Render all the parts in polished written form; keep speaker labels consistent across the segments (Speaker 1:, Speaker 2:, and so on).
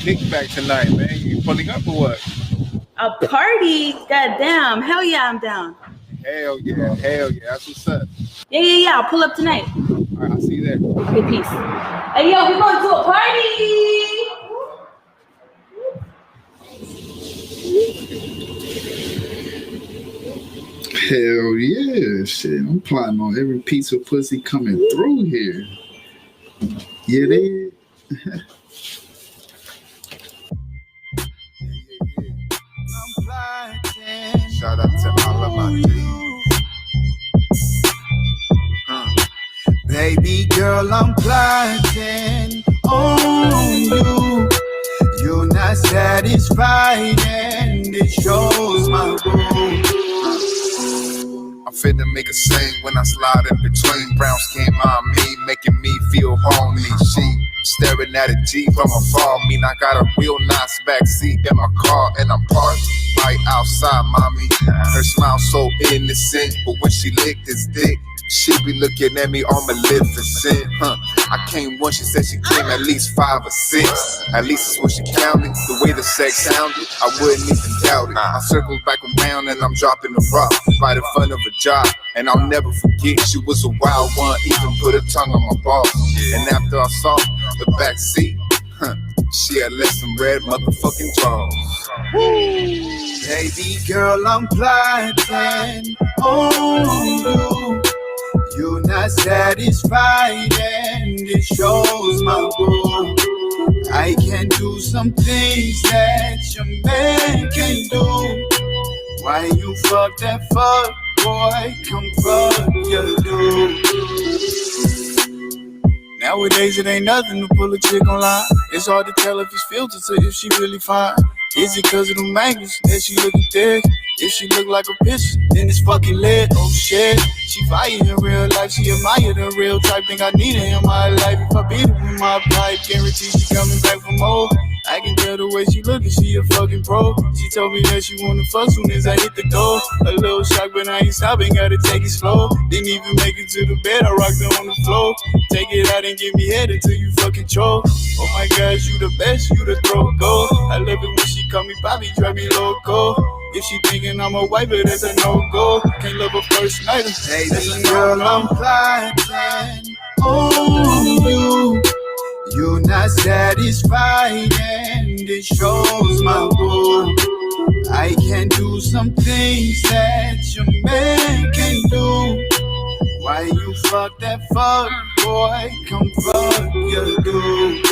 Speaker 1: kickback tonight, man. You pulling up or what?
Speaker 2: A party? Goddamn. Hell yeah, I'm down.
Speaker 1: Hell yeah. That's what's up.
Speaker 2: Yeah. I'll pull up tonight.
Speaker 1: All right, I'll see you there.
Speaker 2: Okay, peace. Hey, yo, we're going to a party.
Speaker 3: Hell yeah, shit. I'm plotting on every piece of pussy coming through here. Yeah, they.
Speaker 4: Shout out to all of my dreams. Baby girl, I'm plotting on you. You're not satisfied and it shows my room. I'm finna make a scene when I slide in between. Brown skin on me, making me feel horny. She staring at a G from afar. Mean I got a real nice backseat in my car and I'm parked right outside, mommy. Her smile so innocent, but when she licked his dick, she be looking at me on Maleficent. I came once, she said she came at least 5 or 6. At least it's what she counted. The way the sex sounded, I wouldn't even doubt it. I circled back around and I'm dropping the rock right in front of her job. And I'll never forget, she was a wild one, even put her tongue on my balls. And after I saw the back seat, she had left some red motherfucking drawers. Baby girl, I'm plotting on you. You're not satisfied and it shows my room. I can do some things that your man can do. Why you fuck that fuck, boy? Come fuck your dude. Nowadays it ain't nothing to pull a chick online. It's hard to tell if it's filtered or if she really fine. Is it cause of the angles that she looking thick? If she look like a picture, then it's fucking lit. Oh shit, she fire in real life. She admire the real type. Think I need her in my life. If I beat her with my pipe, guarantee she coming back for more. I can tell the way she looking, she a fucking pro. She told me that she wanna fuck soon as I hit the door. A little shock, but I ain't stopping, gotta take it slow. Didn't even make it to the bed, I rocked her on the floor. Take it out and give me head until you fucking choke. Oh my gosh, you the best, you the throat gold. I love it when she call me Bobby, drive me loco. If she thinking I'm a wife, but that's a no-go. Can't love a first night. Baby girl, I'm plotting on you. You're not satisfied and it shows my room. I can do some things that your man can do. Why you fuck that fuck, boy? Come fuck your dude.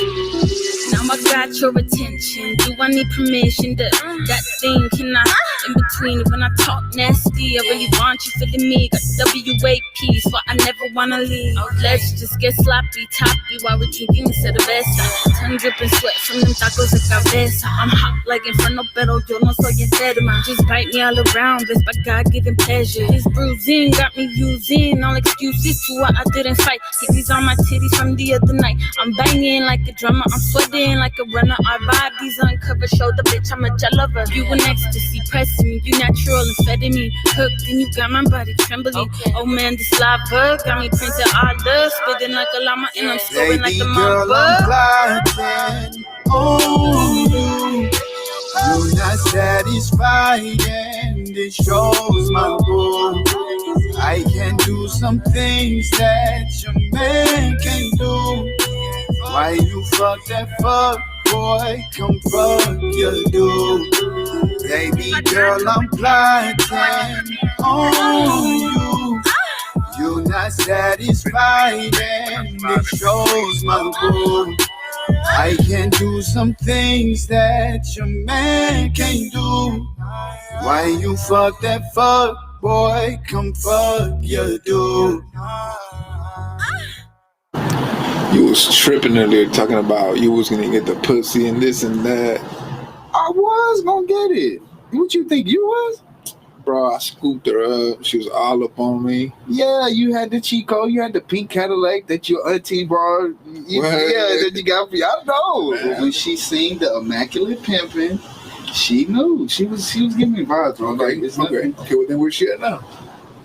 Speaker 2: Now I got your attention. Do I need permission to that thing? Can I in between when I talk nasty? I really want you feeling me. Got WAP, so I never wanna leave. Let's just get sloppy, toppy while we're drinking instead of esa. Tongue dripping sweat from them tacos de cabeza. I'm hot like Inferno, pero yo no soy enferma. Just bite me all around, blessed by God-given pleasure. This bruising got me using all excuses to why I didn't fight. Titties on my titties from the other night. I'm banging like a drummer, I'm sweating like a runner. Our bodies uncovered, shoulder, bitch, I'm a lover. You an ecstasy, pressing me, you natural and feeding me. Hooked and you got my body trembling. Okay. Oh man, this lava got me printed all love, spitting like a llama and I'm scoring like a mamba.
Speaker 4: On you. You're not satisfied and it shows my room. I can do some things that your man can do. Why you fuck that fuck, boy? Come fuck your dude. Baby girl, I'm plotting on you. You're not satisfied and it shows my room. I can do some things that your man can't do. Why you fuck that fuck, boy? Come fuck your dude.
Speaker 1: You was tripping earlier talking about you was gonna get the pussy and this and that.
Speaker 3: I was gonna get it. What you think you was?
Speaker 1: Bro, I scooped her up. She was all up on me.
Speaker 3: Yeah, you had the Chico. You had the pink Cadillac that your auntie brought. Yeah, that you got for you. I know. But when she seen the Immaculate Pimpin', she knew. She was giving me vibes.
Speaker 1: Okay, okay. Well, then where's she at now?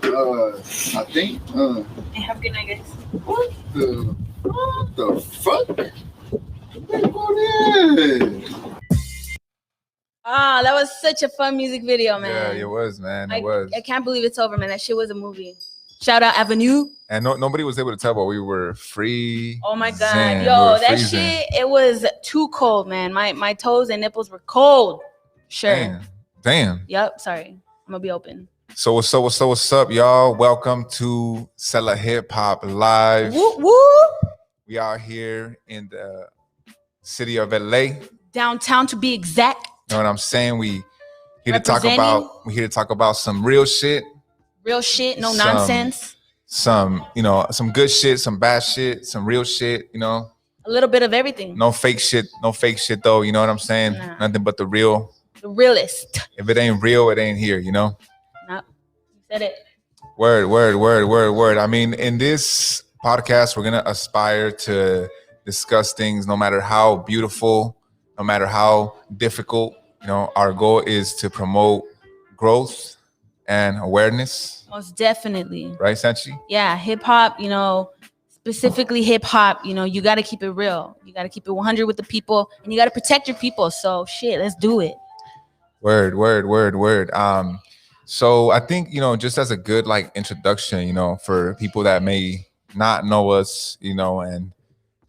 Speaker 3: I think.
Speaker 2: Have a good night, guys.
Speaker 3: What the fuck? What's going on?
Speaker 2: Wow, that was such a fun music video, man.
Speaker 5: Yeah, it was, man.
Speaker 2: I can't believe it's over, man. That shit was a movie. Shout out Avenue.
Speaker 5: And nobody was able to tell, but we were free.
Speaker 2: Oh my God. Yo, that shit, it was too cold, man. My toes and nipples were cold. Sure.
Speaker 5: Damn.
Speaker 2: Yep, sorry. I'm gonna be open.
Speaker 5: So what's up, y'all? Welcome to Sela Hip Hop Live.
Speaker 2: Woo woo.
Speaker 5: We are here in the city of LA.
Speaker 2: Downtown to be exact.
Speaker 5: You know what I'm saying? We here to talk about some real shit.
Speaker 2: Real shit, no nonsense.
Speaker 5: Some good shit, some bad shit, some real shit,
Speaker 2: A little bit of everything.
Speaker 5: No fake shit though, you know what I'm saying?
Speaker 2: Nah.
Speaker 5: Nothing but the real.
Speaker 2: The realest.
Speaker 5: If it ain't real, it ain't here,
Speaker 2: Nope. You said it.
Speaker 5: Word. I mean, in this podcast, we're gonna aspire to discuss things no matter how beautiful, no matter how difficult. Our goal is to promote growth and awareness.
Speaker 2: Most definitely.
Speaker 5: Right, Sancheezyy?
Speaker 2: Yeah, hip hop, specifically hip hop, you got to keep it real. You got to keep it 100 with the people, and you got to protect your people. So shit, let's do it.
Speaker 5: Word. So I think, just as a good introduction, for people that may not know us, and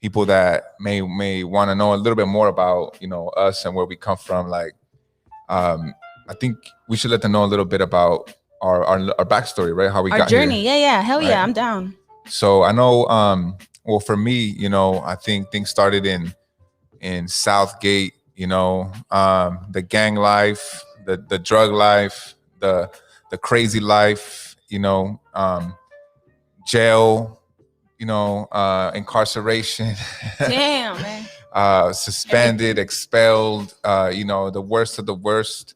Speaker 5: people that may want to know a little bit more about, us and where we come from, I think we should let them know a little bit about our backstory, right? How we got
Speaker 2: journey.
Speaker 5: here.
Speaker 2: Yeah. Hell
Speaker 5: right?
Speaker 2: Yeah, I'm down.
Speaker 5: So I know, well, for me, I think things started in Southgate, the gang life, the drug life, the crazy life, jail, incarceration.
Speaker 2: Damn, man.
Speaker 5: Suspended, expelled, the worst of the worst.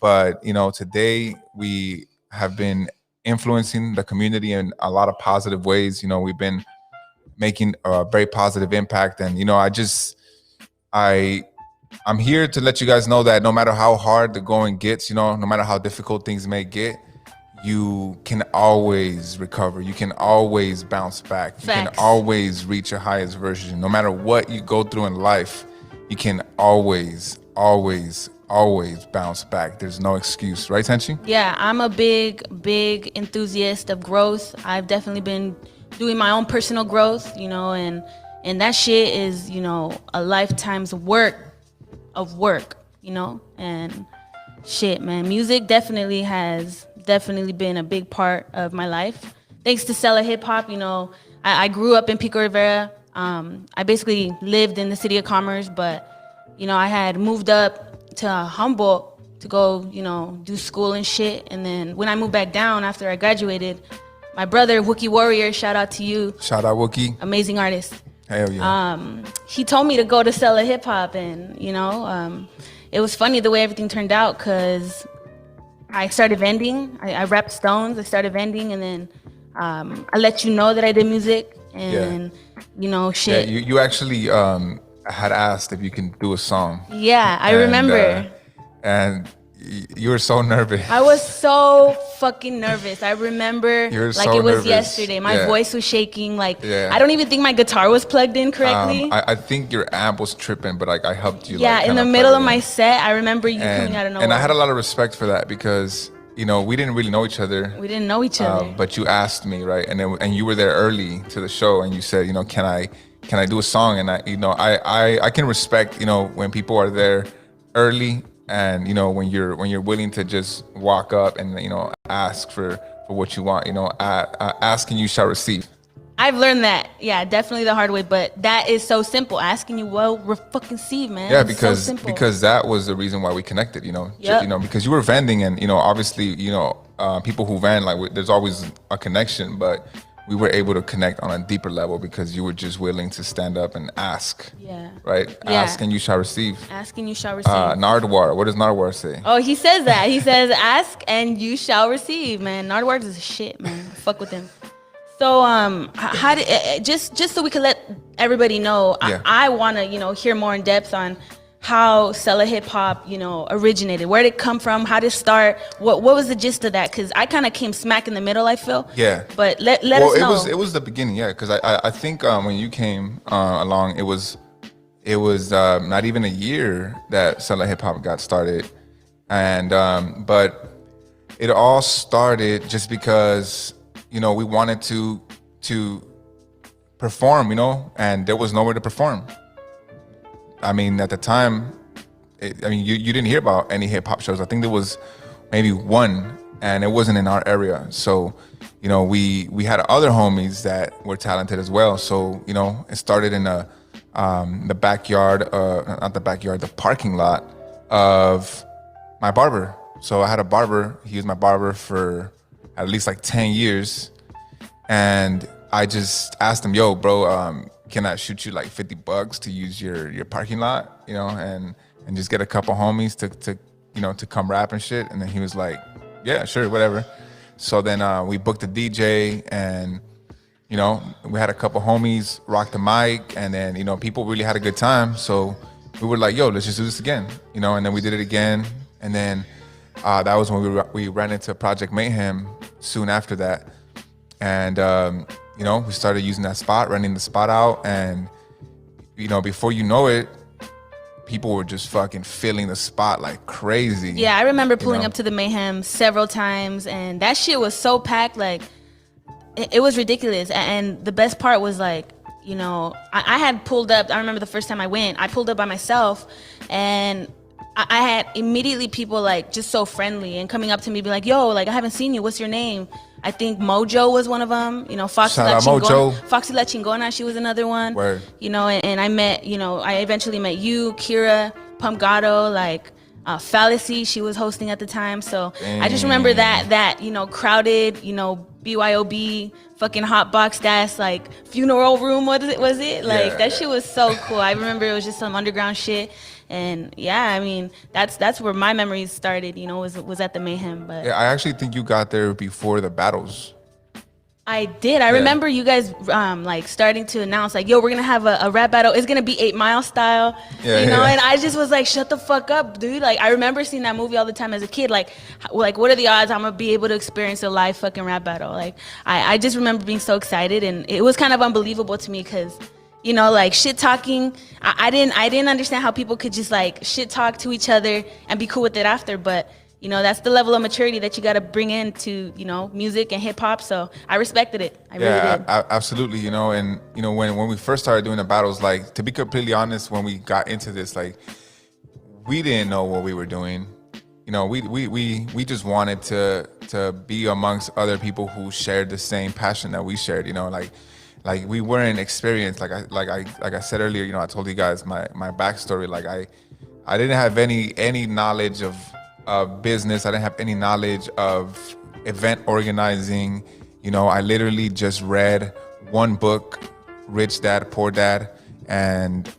Speaker 5: But, today we have been influencing the community in a lot of positive ways. We've been making a very positive impact. And, I'm here to let you guys know that no matter how hard the going gets, no matter how difficult things may get, you can always recover. You can always bounce back.
Speaker 2: Facts.
Speaker 5: You can always reach your highest version. No matter what you go through in life, you can always bounce back. There's no excuse. Right, Sancheezyy?
Speaker 2: Yeah, I'm a big enthusiast of growth. I've definitely been doing my own personal growth, and that shit is, a lifetime's work, and shit, man. Music definitely has been a big part of my life. Thanks to Sela Hip Hop, I grew up in Pico Rivera. I basically lived in the city of Commerce, but, I had moved up to Humboldt to go, do school and shit. And then when I moved back down after I graduated, my brother, Wookie Warrior, shout out to you.
Speaker 5: Shout out, Wookie.
Speaker 2: Amazing artist.
Speaker 5: Hell yeah.
Speaker 2: He told me to go to Sela Hip Hop, and, it was funny the way everything turned out, because I started vending. I rapped Stones. I started vending, and then I let you know that I did music, and, shit.
Speaker 5: Yeah, you actually had asked if you can do a song.
Speaker 2: Yeah, I remember.
Speaker 5: And you were so nervous.
Speaker 2: I was so fucking nervous. I remember it was
Speaker 5: nervous.
Speaker 2: yesterday. My voice was shaking. I
Speaker 5: Yeah.
Speaker 2: don't even think my guitar was plugged in correctly.
Speaker 5: I think your amp was tripping, but I helped you.
Speaker 2: Yeah, in the middle of my set, I remember you coming out of nowhere.
Speaker 5: And I had a lot of respect for that because we didn't really know each other.
Speaker 2: We didn't know each other.
Speaker 5: But you asked me, right? And you were there early to the show, and you said, can I do a song? And I can respect, when people are there early, and when you're willing to just walk up and ask for what you want. Ask and you shall receive.
Speaker 2: I've learned that, yeah, definitely the hard way, but that is so simple. Asking you, fucking see, man.
Speaker 5: Yeah,
Speaker 2: because
Speaker 5: because that was the reason why we connected.
Speaker 2: Yep.
Speaker 5: Because you were vending, and obviously, people who vend, there's always a connection, but we were able to connect on a deeper level because you were just willing to stand up and ask.
Speaker 2: Yeah.
Speaker 5: Right?
Speaker 2: Yeah.
Speaker 5: Ask and you shall receive.
Speaker 2: Ask and you shall receive.
Speaker 5: Nardwar. What does Nardwar say?
Speaker 2: Oh, he says that. He says, ask and you shall receive, man. Nardwar is shit, man. Fuck with him. So, how did, just so we can let everybody know,
Speaker 5: Yeah.
Speaker 2: I want to, hear more in depth on how Sela Hip Hop, originated. Where did it come from? How did it start? What was the gist of that? Because I kind of came smack in the middle, I feel.
Speaker 5: Yeah.
Speaker 2: But let us know.
Speaker 5: It was the beginning, yeah. Because I think when you came along, it was not even a year that Sela Hip Hop got started, And but it all started just because, you know, we wanted to perform, you know, and there was nowhere to perform. I mean, at the time, you didn't hear about any hip hop shows. I think there was maybe one, and it wasn't in our area. So, you know, we had other homies that were talented as well. So, you know, it started in the backyard, not the backyard, the parking lot of my barber. So I had a barber. He was my barber for at least like 10 years. And I just asked him, yo, bro, can I shoot you like $50 to use your parking lot, you know, and just get a couple homies to come rap and shit. And then he was like, yeah, sure, whatever. So then we booked a DJ, and, you know, we had a couple homies rock the mic, and then, you know, people really had a good time. So we were like, yo, let's just do this again, you know, and then we did it again. And then that was when we ran into Project Mayhem soon after that. And, you know, we started using that spot, renting the spot out. And, you know, before you know it, people were just fucking filling the spot like crazy.
Speaker 2: Yeah, I remember pulling up to the Mayhem several times, and that shit was so packed, like, it was ridiculous. And the best part was, like, you know, I had pulled up, I remember the first time I went, I pulled up by myself, and I had immediately people, like, just so friendly and coming up to me, be like, yo, like, I haven't seen you, what's your name? I think Mojo was one of them, you know, Foxy La Chingona, she was another one.
Speaker 5: Word.
Speaker 2: You know, and I met, you know, I eventually met you, Kira, Pump Gato, like, Fallacy, she was hosting at the time. So I just remember that, you know, crowded, you know, BYOB, fucking hot box ass, like, funeral room, was it? Like, that shit was so cool. I remember it was just some underground shit. And yeah, I mean, that's where my memories started, you know, was at the Mayhem. But
Speaker 5: yeah, I actually think you got there before the battles.
Speaker 2: I did. I remember you guys like starting to announce, like, yo, we're gonna have a rap battle. It's gonna be 8 Mile style, you know. And I just was like, shut the fuck up, dude. Like, I remember seeing that movie all the time as a kid. Like what are the odds I'm gonna be able to experience a live fucking rap battle? Like, I just remember being so excited, and it was kind of unbelievable to me because, you know, like, shit talking. I didn't understand how people could just, like, shit talk to each other and be cool with it after. But, you know, that's the level of maturity that you got to bring into, you know, music and hip hop. So I respected it. I really did.
Speaker 5: Absolutely. You know, and, you know, when we first started doing the battles, like, to be completely honest, when we got into this, like, we didn't know what we were doing. You know, we just wanted to be amongst other people who shared the same passion that we shared, you know, like we weren't experienced. Like I said earlier, you know, I told you guys my backstory. Like I didn't have any knowledge of business. I didn't have any knowledge of event organizing. You know, I literally just read one book, Rich Dad, Poor Dad, and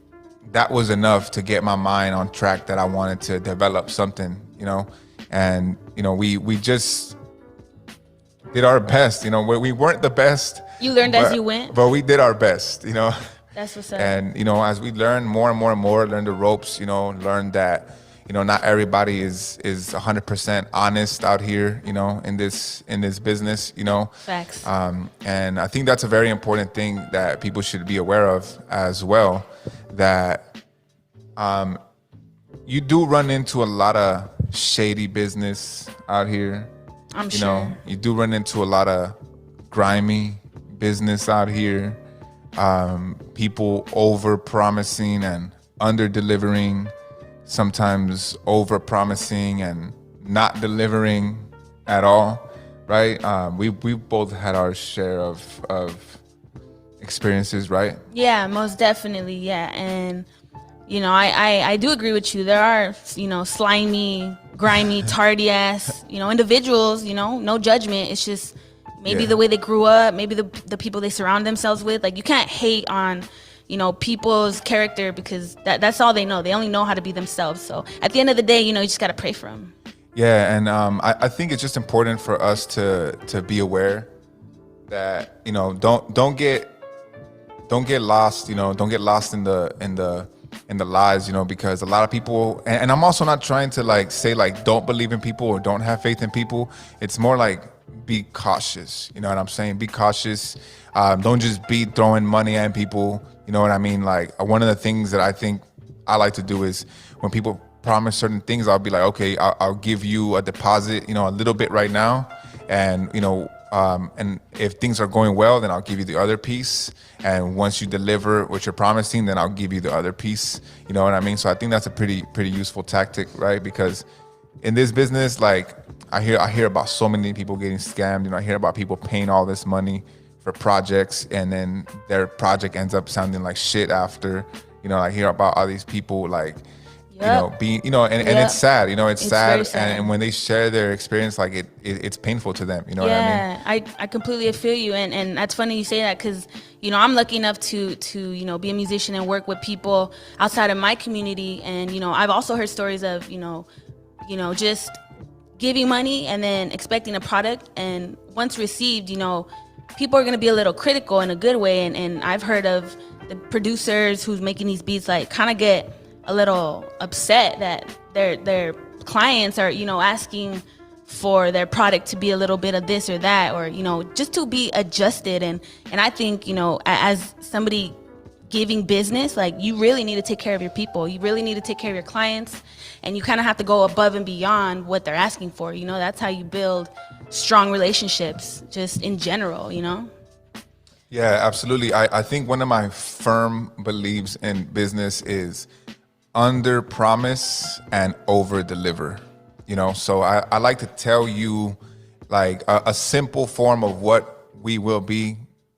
Speaker 5: that was enough to get my mind on track that I wanted to develop something, you know. And, you know, we just did our best. You know, we weren't the best.
Speaker 2: You learned as you went?
Speaker 5: But we did our best, you know.
Speaker 2: That's what's up.
Speaker 5: And, you know, as we learned more and more and more, learned the ropes, you know, learned that, you know, not everybody is 100% honest out here, you know, in this business, you know.
Speaker 2: Facts.
Speaker 5: And I think that's a very important thing that people should be aware of as well, that you do run into a lot of shady business out here.
Speaker 2: I'm
Speaker 5: sure.
Speaker 2: You
Speaker 5: know, you do run into a lot of grimy business out here. People over promising and under delivering, sometimes over promising and not delivering at all, right? We both had our share of experiences, right?
Speaker 2: Yeah, most definitely. Yeah. And, you know, I do agree with you. There are, you know, slimy, grimy, tardy ass, you know, individuals, you know, no judgment. It's just maybe the way they grew up, maybe the people they surround themselves with. Like, you can't hate on, you know, people's character because that's all they know. They only know how to be themselves. So at the end of the day, you know, you just got to pray for them.
Speaker 5: Yeah. And I think it's just important for us to be aware that, you know, don't get lost, you know, don't get lost in the lies, you know, because a lot of people, and I'm also not trying to like say like don't believe in people or don't have faith in people. It's more like be cautious, you know what I'm saying? Be cautious. Don't just be throwing money at people, you know what I mean? Like, one of the things that I think I like to do is when people promise certain things. I'll be like, okay, I'll give you a deposit, you know, a little bit right now, and you know, and if things are going well, then I'll give you the other piece. And once you deliver what you're promising, then I'll give you the other piece. You know what I mean? So I think that's a pretty useful tactic, right? Because in this business, like I hear about so many people getting scammed. You know, I hear about people paying all this money for projects, and then their project ends up sounding like shit after. You know, I hear about all these people like, you know, being, you know, and it's sad, you know, it's sad. And when they share their experience, like it's painful to them, you know what I mean?
Speaker 2: I completely feel you. And that's funny you say that, because, you know, I'm lucky enough to, you know, be a musician and work with people outside of my community. And, you know, I've also heard stories of, you know, just giving money and then expecting a product. And once received, you know, people are going to be a little critical in a good way. And I've heard of the producers who's making these beats, like, kind of get a little upset that their clients are, you know, asking for their product to be a little bit of this or that, or, you know, just to be adjusted. And I think, you know, as somebody giving business, like, you really need to take care of your people. You really need to take care of your clients, and you kind of have to go above and beyond what they're asking for. You know, that's how you build strong relationships just in general, you know?
Speaker 5: Yeah, absolutely. I think one of my firm beliefs in business is under promise and over deliver. You know, so I like to tell you like a simple form of what we will be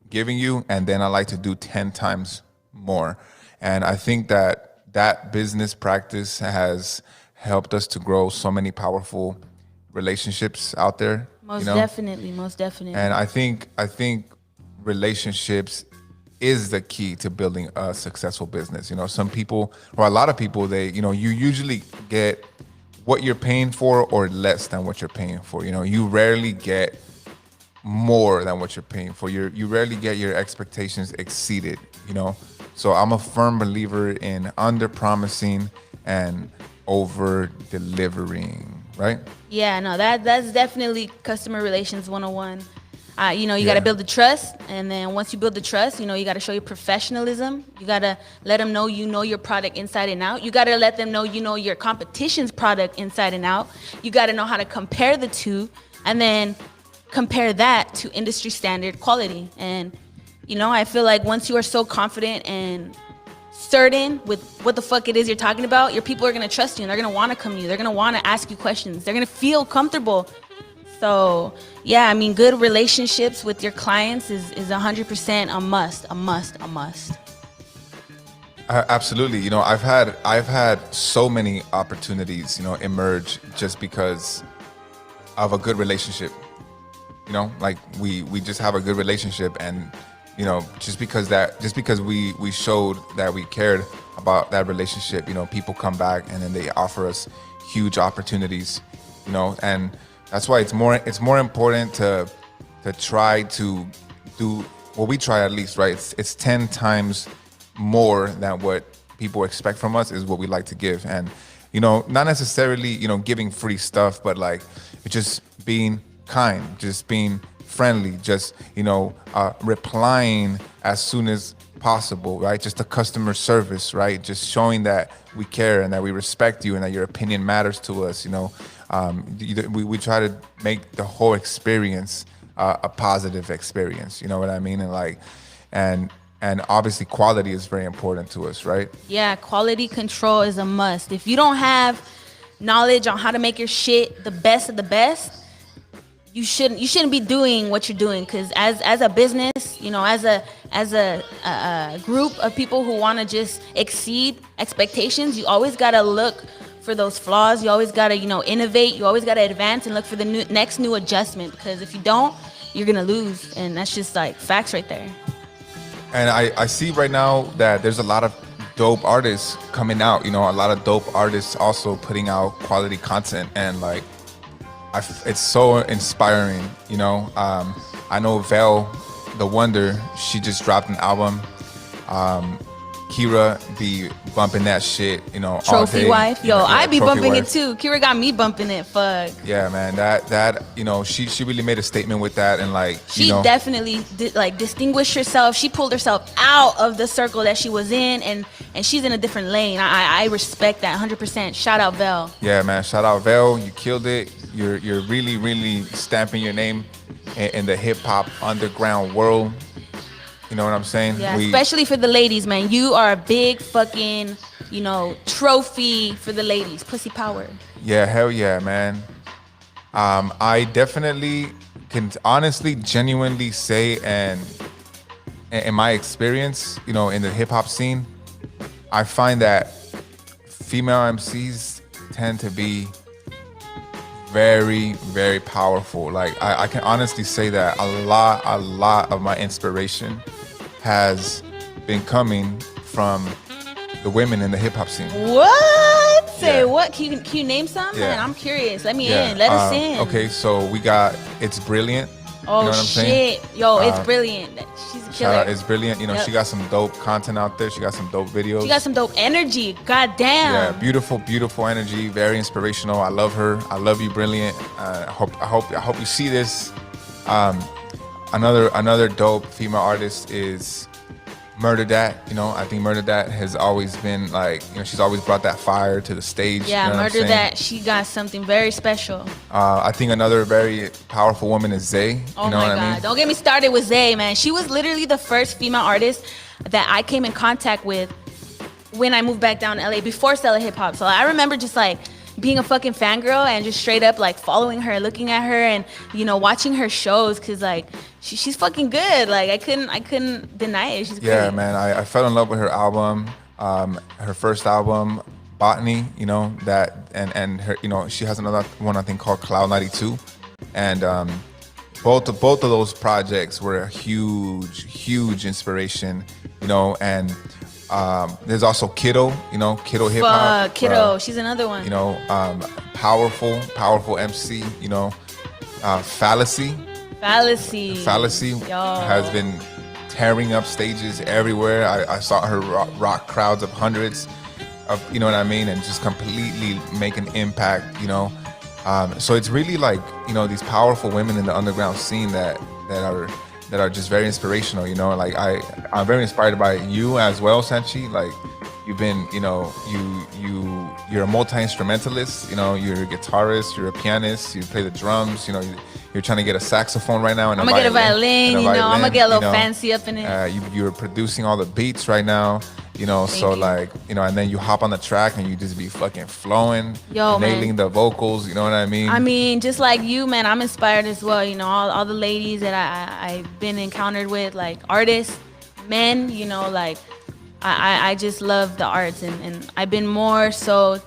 Speaker 5: giving you, and then I like to do 10 times more. And I think that business practice has helped us to grow so many powerful relationships out there.
Speaker 2: Most definitely.
Speaker 5: And I think relationships is the key to building a successful business. You know, some people, or a lot of people, they, you know, you usually get what you're paying for or less than what you're paying for. You know, you rarely get more than what you're paying for. You rarely get your expectations exceeded, you know? So I'm a firm believer in under promising and over delivering, right?
Speaker 2: Yeah, no, that's definitely customer relations 101. You know, you got to build the trust, and then once you build the trust, you know, you got to show your professionalism. You got to let them know you know your product inside and out. You got to let them know you know your competition's product inside and out. You got to know how to compare the two, and then compare that to industry standard quality. And, you know, I feel like once you are so confident and certain with what the fuck it is you're talking about, your people are going to trust you, and they're going to want to come to you. They're going to want to ask you questions. They're going to feel comfortable. So, yeah, I mean, good relationships with your clients is 100% a must.
Speaker 5: Absolutely. You know, I've had so many opportunities, you know, emerge just because of a good relationship. You know, like we just have a good relationship, and, you know, just because we showed that we cared about that relationship, you know, people come back and then they offer us huge opportunities, you know, and that's why it's more important to try to do what we try, at least, right? It's 10 times more than what people expect from us is what we like to give. And, you know, not necessarily, you know, giving free stuff, but like just being kind, just being friendly, just, you know, replying as soon as possible, right? Just the customer service, right? Just showing that we care and that we respect you and that your opinion matters to us, you know. We try to make the whole experience a positive experience, you know what I mean? And like, and obviously quality is very important to us, right?
Speaker 2: Yeah, quality control is a must. If you don't have knowledge on how to make your shit the best of the best, you shouldn't be doing what you're doing. Because as a business, you know, as a group of people who want to just exceed expectations, you always gotta look for those flaws. You always gotta, you know, innovate. You always gotta advance and look for the next new adjustment. Because if you don't, you're gonna lose, and that's just like facts right there.
Speaker 5: And I see right now that there's a lot of dope artists coming out. You know, a lot of dope artists also putting out quality content, and like, it's so inspiring. You know, I know Vel, the Wonder, she just dropped an album. Kira be bumping that shit, you know, all
Speaker 2: Trophy
Speaker 5: day.
Speaker 2: wife. Yo,
Speaker 5: Yeah,
Speaker 2: I be
Speaker 5: trophy
Speaker 2: bumping
Speaker 5: wife.
Speaker 2: it too. Kira got me bumping it. Fuck.
Speaker 5: Yeah, man. That you know, she really made a statement with that, and like
Speaker 2: She
Speaker 5: you know,
Speaker 2: definitely distinguished herself. She pulled herself out of the circle that she was in, and she's in a different lane. I respect that 100%. Shout out Vel.
Speaker 5: yeah, man. Shout out Vel, you killed it. You're really stamping your name in the hip hop underground world. You know what I'm saying?
Speaker 2: Yeah, especially for the ladies, man. You are a big fucking, you know, trophy for the ladies. Pussy power.
Speaker 5: Yeah, hell yeah, man. I definitely can honestly, genuinely say, and in my experience, you know, in the hip hop scene, I find that female MCs tend to be very, very powerful. Like I can honestly say that a lot of my inspiration has been coming from the women in the hip hop scene.
Speaker 2: What? Say
Speaker 5: Yeah.
Speaker 2: what? Can you name some?
Speaker 5: Yeah.
Speaker 2: Man, I'm curious. Let me
Speaker 5: Yeah.
Speaker 2: in. Let us in.
Speaker 5: Okay, so we got It's Brilliant.
Speaker 2: Oh
Speaker 5: you know what I'm saying?
Speaker 2: shit. Yo, it's brilliant. She's a
Speaker 5: Shout
Speaker 2: killer.
Speaker 5: out, It's Brilliant. You know,
Speaker 2: Yep.
Speaker 5: she got some dope content out there. She got some dope videos.
Speaker 2: She got some dope energy. God damn.
Speaker 5: Yeah, beautiful energy. Very inspirational. I love her. I love you, Brilliant. I hope you see this. Another dope female artist is Murder Dat. You know, I think Murder Dat has always been like, you know, she's always brought that fire to the stage.
Speaker 2: Yeah,
Speaker 5: you know what I'm
Speaker 2: Murder
Speaker 5: saying?
Speaker 2: That. She got something very special.
Speaker 5: I think another very powerful woman is Zay.
Speaker 2: Oh
Speaker 5: you know
Speaker 2: my
Speaker 5: what
Speaker 2: God.
Speaker 5: I mean?
Speaker 2: Don't get me started with Zay, man. She was literally the first female artist that I came in contact with when I moved back down to LA before Sela Hip Hop. So I remember just like being a fucking fangirl and just straight up like following her, looking at her, and you know, watching her shows, cause like she's fucking good. Like I couldn't deny it. She's
Speaker 5: Yeah,
Speaker 2: great.
Speaker 5: man. I fell in love with her album, her first album, Botany. You know that, and her, you know, she has another one I think called Cloud 92, and both of those projects were a huge inspiration. You know, and there's also Kiddo. You know, Kiddo hip hop.
Speaker 2: Fuck, Kiddo. She's another one.
Speaker 5: You know, powerful MC. You know, Fallacy.
Speaker 2: Fallacy.
Speaker 5: Fallacy
Speaker 2: Yo.
Speaker 5: has been tearing up stages everywhere. I saw her rock crowds of hundreds of, you know what I mean, and just completely make an impact, you know. So it's really like, you know, these powerful women in the underground scene that are just very inspirational, you know. Like I'm very inspired by you as well, Sancheezyy. Like you've been, you know, you're a multi-instrumentalist, you know, you're a guitarist, you're a pianist, you play the drums, you know, you're trying to get a saxophone right now, and
Speaker 2: I'm gonna get a violin, you know. I'm gonna get a little fancy up in it.
Speaker 5: You're producing all the beats right now, you know. So
Speaker 2: you.
Speaker 5: like, you know, and then you hop on the track and you just be fucking flowing,
Speaker 2: Yo,
Speaker 5: nailing
Speaker 2: man.
Speaker 5: the vocals. You know what I mean?
Speaker 2: I mean, just like you, man, I'm inspired as well. You know, all the ladies that I've been encountered with, like artists, men, you know, like I just love the arts, and I've been more so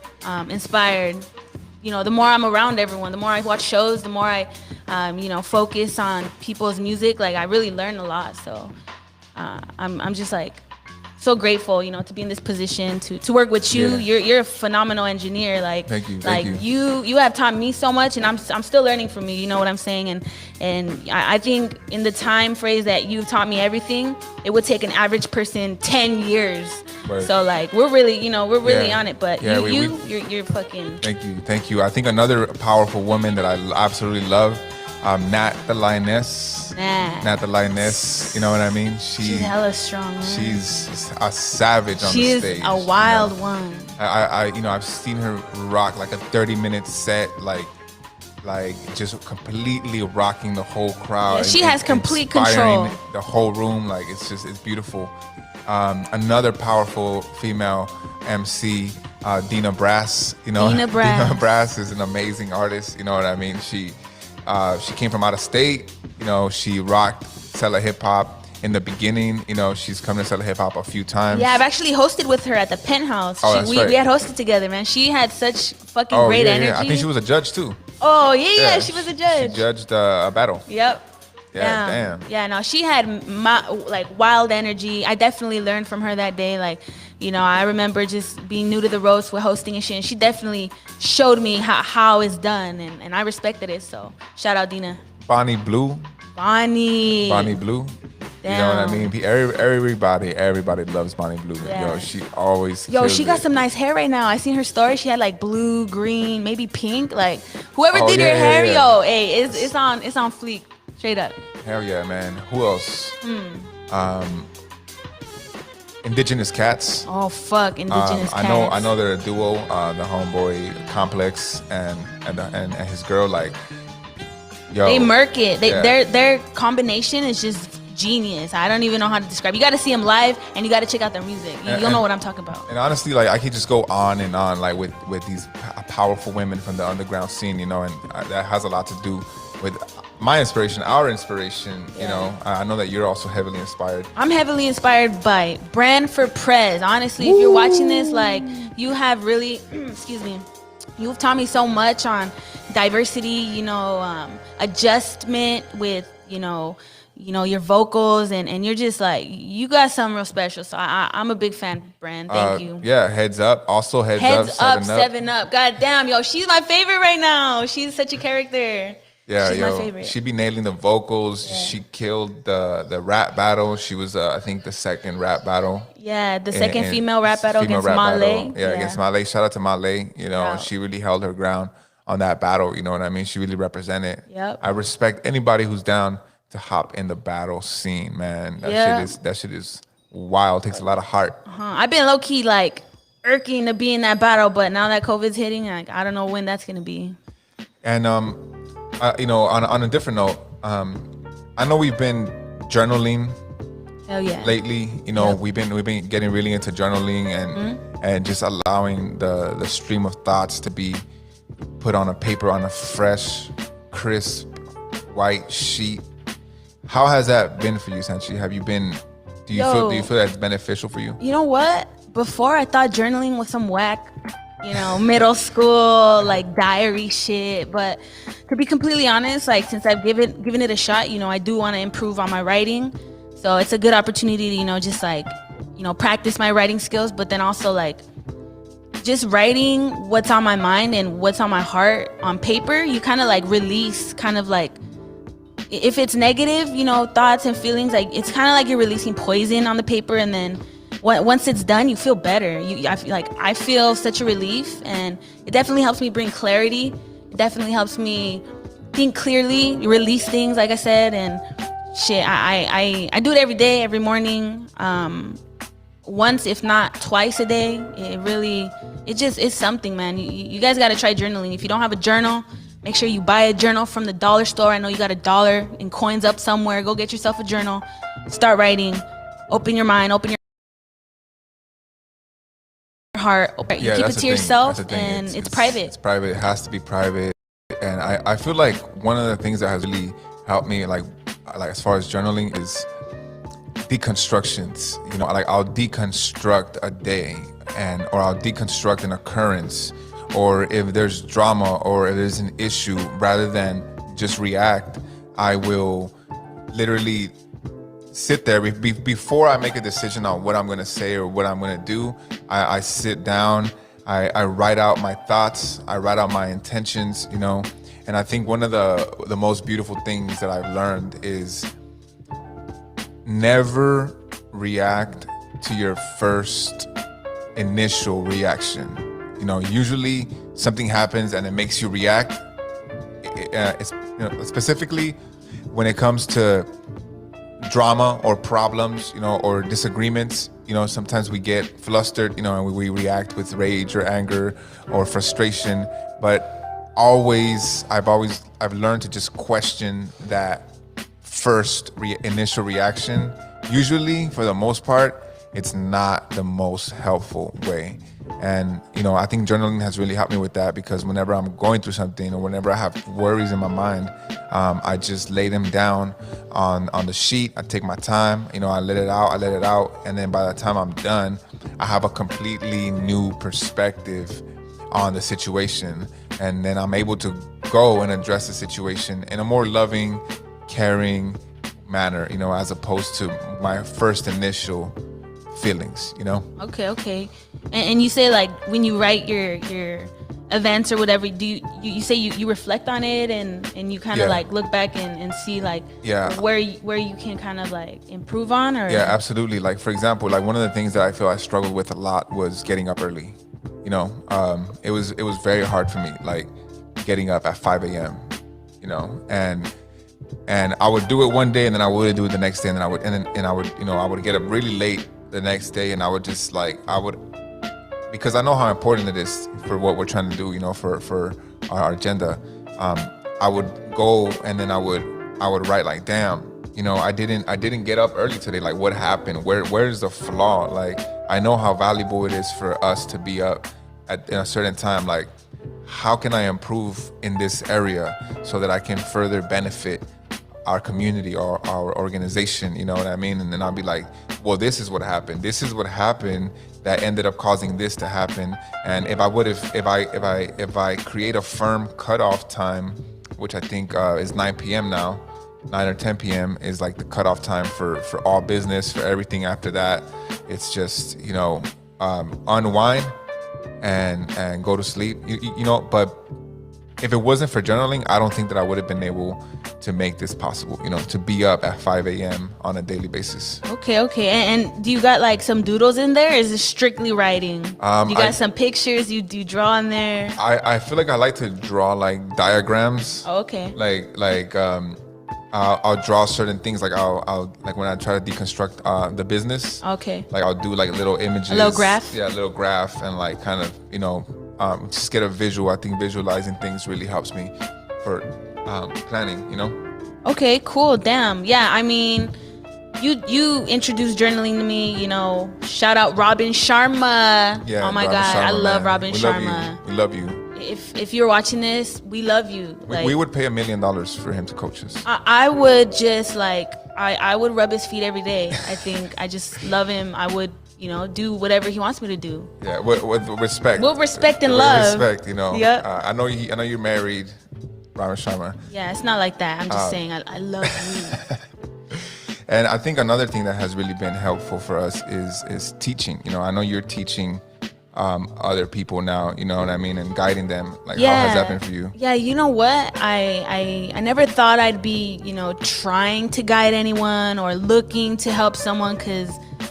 Speaker 2: inspired. You know, the more I'm around everyone, the more I watch shows, the more I, you know, focus on people's music. Like I really learn a lot. So I'm just like so grateful, you know, to be in this position to work with you.
Speaker 5: Yeah.
Speaker 2: You're a phenomenal engineer. Like
Speaker 5: Thank you,
Speaker 2: like
Speaker 5: thank
Speaker 2: you have taught me so much, and I'm still learning from you. You know what I'm saying? And I think in the time phrase that you've taught me everything, it would take an average person 10 years.
Speaker 5: Right.
Speaker 2: So like we're really, you know, we're really
Speaker 5: Yeah.
Speaker 2: on it. But
Speaker 5: Yeah,
Speaker 2: you're fucking.
Speaker 5: Thank you. I think another powerful woman that I absolutely love, Nat the Lioness. Nat the Lioness. You know what I mean?
Speaker 2: She's hella strong, man.
Speaker 5: She's a savage on
Speaker 2: She
Speaker 5: the
Speaker 2: is
Speaker 5: stage.
Speaker 2: a wild one.
Speaker 5: I you know, I've seen her rock like a 30-minute set, like just completely rocking the whole crowd.
Speaker 2: Yeah, she
Speaker 5: and
Speaker 2: has complete
Speaker 5: inspiring
Speaker 2: control.
Speaker 5: the whole room. Like it's beautiful. Another powerful female MC, Dina Brass. You know,
Speaker 2: Dina Brass.
Speaker 5: Dina Brass is an amazing artist. You know what I mean? She came from out of state. You know, she rocked Sela Hip Hop in the beginning. You know, she's come to Sela Hip Hop a few times.
Speaker 2: Yeah, I've actually hosted with her at the Penthouse.
Speaker 5: Oh, that's right.
Speaker 2: We had hosted together, man. She had such fucking
Speaker 5: Oh,
Speaker 2: great
Speaker 5: yeah,
Speaker 2: energy.
Speaker 5: yeah. I think she was a judge too.
Speaker 2: Oh yeah, she was a judge.
Speaker 5: She judged a battle.
Speaker 2: Yep.
Speaker 5: Yeah, damn.
Speaker 2: Yeah, no, she had like wild energy. I definitely learned from her that day. Like, you know, I remember just being new to the ropes with hosting and shit, and she definitely showed me how it's done, and I respected it. So shout out Dina.
Speaker 5: Bonnie Blue.
Speaker 2: Bonnie
Speaker 5: Blue. You know what I mean? Everybody loves Bonnie Blue.
Speaker 2: Yeah.
Speaker 5: Yo, she always.
Speaker 2: Yo,
Speaker 5: kills
Speaker 2: she got
Speaker 5: it.
Speaker 2: some nice hair right now. I seen her story. She had like blue, green, maybe pink. Like whoever
Speaker 5: Oh,
Speaker 2: did her
Speaker 5: yeah,
Speaker 2: hair,
Speaker 5: yeah.
Speaker 2: yo, hey, it's on fleek. Straight up.
Speaker 5: Hell yeah, man. Who else? Indigenous Cats.
Speaker 2: Oh fuck, indigenous cats.
Speaker 5: I know they're a duo. The homeboy Complex and his girl, like, yo,
Speaker 2: They murk it.
Speaker 5: Yeah.
Speaker 2: Their combination is just genius. I don't even know how to describe. You got to see them live, and you got to check out their music. You'll know what I'm talking about.
Speaker 5: And honestly, like, I could just go on and on, like, with these powerful women from the underground scene, you know, and that has a lot to do with my inspiration, our inspiration. You know, I know that you're also heavily inspired.
Speaker 2: I'm heavily inspired by Brand for Prez. Honestly, if you're watching this, like, you have really, excuse me, you've taught me so much on diversity, you know, adjustment with, you know, your vocals, and you're just like, you got something real special. So I'm a big fan, Brand. Thank you.
Speaker 5: Yeah, Heads Up. Also, Heads
Speaker 2: Up,
Speaker 5: Up.
Speaker 2: 7 Up. God damn, yo, she's my favorite right now. She's such a character.
Speaker 5: Yeah,
Speaker 2: she's
Speaker 5: yo,
Speaker 2: my favorite.
Speaker 5: she be nailing the vocals. Yeah. She killed the rap battle. She was, I think, the second rap battle.
Speaker 2: Yeah, the second female rap battle against Male.
Speaker 5: Yeah, against Male. Shout out to Male. You know, she really held her ground on that battle. You know what I mean? She really represented.
Speaker 2: Yep.
Speaker 5: I respect anybody who's down to hop in the battle scene, man. That shit is wild. Takes a lot of heart.
Speaker 2: I've been low key like irking to be in that battle, but now that COVID's hitting, like, I don't know when that's gonna be.
Speaker 5: And you know, on a different note, I know we've been journaling.
Speaker 2: Hell yeah.
Speaker 5: Lately, you know, we've been getting really into journaling and just allowing the stream of thoughts to be put on a paper on a fresh, crisp, white sheet. How has that been for you, Sancheezyy? Do you feel that's beneficial for you?
Speaker 2: You know what? Before I thought journaling was some whack, you know, middle school, like, diary shit. But to be completely honest, like, since I've given it a shot, you know, I do want to improve on my writing. So it's a good opportunity to, you know, just like, you know, practice my writing skills, but then also like just writing what's on my mind and what's on my heart on paper. You kind of like release, kind of like, if it's negative, you know, thoughts and feelings, like, it's kind of like you're releasing poison on the paper, and then once it's done, you feel better. I feel such a relief, and it definitely helps me bring clarity. It definitely helps me think clearly, release things, like I said, and shit. I do it every day, every morning, once if not twice a day. It's something, man. You guys got to try journaling. If you don't have a journal, make sure you buy a journal from the dollar store. I know you got $1 in coins up somewhere. Go get yourself a journal. Start writing. Open your mind. Open your heart. You keep it to yourself, and it's private. It's
Speaker 5: private. It has to be private. And I feel like one of the things that has really helped me, like as far as journaling, is deconstructions. You know, like, I'll deconstruct a day, or I'll deconstruct an occurrence, or if there's drama or if there's an issue, rather than just react, I will literally sit there before I make a decision on what I'm gonna say or what I'm gonna do. I sit down, I write out my thoughts, I write out my intentions, you know. And I think one of the most beautiful things that I've learned is never react to your first initial reaction. You know, usually something happens and it makes you react. It's, you know, specifically when it comes to drama or problems, you know, or disagreements. You know, sometimes we get flustered, you know, and we react with rage or anger or frustration. But I've learned to just question that first initial reaction. Usually, for the most part, it's not the most helpful way. And, you know, I think journaling has really helped me with that, because whenever I'm going through something or whenever I have worries in my mind, I just lay them down on the sheet. I take my time, you know, I let it out. And then by the time I'm done, I have a completely new perspective on the situation. And then I'm able to go and address the situation in a more loving, caring manner, you know, as opposed to my first initial feelings, you know?
Speaker 2: Okay. And you say, like, when you write your events or whatever, do you say you reflect on it and you kind of like look back and see like where you can kind of like improve on? Or
Speaker 5: Absolutely. Like, for example, like one of the things that I feel I struggled with a lot was getting up early. You know, it was very hard for me, like getting up at 5 a.m. You know, and I would do it one day and then I wouldn't do it the next day, and then I would you know, I would get up really late the next day, and I would just like because I know how important it is for what we're trying to do, you know, for our agenda. I would go and then I would write like, damn, you know, I didn't get up early today. Like, what happened? Where's the flaw? Like, I know how valuable it is for us to be up in a certain time. Like, how can I improve in this area so that I can further benefit our community or our organization? You know what I mean? And then I'll be like, well, this is what happened. This is what happened that ended up causing this to happen. And if I create a firm cutoff time, which I think is 9 p.m. now, 9 or 10 p.m. is like the cutoff time for all business. For everything after that, it's just, you know, unwind and go to sleep. You know, but if it wasn't for journaling, I don't think that I would have been able to make this possible, you know, to be up at 5 a.m. on a daily basis. Okay.
Speaker 2: And do you got like some doodles in there? Or is it strictly writing? You got some pictures you do draw in there?
Speaker 5: I feel like I like to draw like diagrams.
Speaker 2: Oh, okay.
Speaker 5: Like I'll draw certain things. Like I'll like when I try to deconstruct the business.
Speaker 2: Okay.
Speaker 5: Like I'll do like little images.
Speaker 2: A little graph?
Speaker 5: Yeah, a little graph, and like kind of, you know, just get a visual. I think visualizing things really helps me for planning, you know?
Speaker 2: Okay, cool. Damn. Yeah, I mean, you introduced journaling to me, you know. Shout out Robin Sharma.
Speaker 5: Yeah,
Speaker 2: oh my
Speaker 5: Robin
Speaker 2: God,
Speaker 5: Sharma,
Speaker 2: I love
Speaker 5: man.
Speaker 2: Robin Sharma.
Speaker 5: We love you.
Speaker 2: If you're watching this, we love you. Like,
Speaker 5: we would pay $1 million for him to coach us.
Speaker 2: I would just like, I would rub his feet every day. I think I just love him. I would, you know, do whatever he wants me to do.
Speaker 5: Yeah, with respect.
Speaker 2: With respect and love.
Speaker 5: Respect, you know.
Speaker 2: Yep.
Speaker 5: I know you're married, Robin Sharma.
Speaker 2: Yeah, it's not like that. I'm just saying I love you.
Speaker 5: And I think another thing that has really been helpful for us is teaching. You know, I know you're teaching other people now, you know what I mean, and guiding them. Like, how has that been for you?
Speaker 2: Yeah, you know what? I never thought I'd be, you know, trying to guide anyone or looking to help someone, because,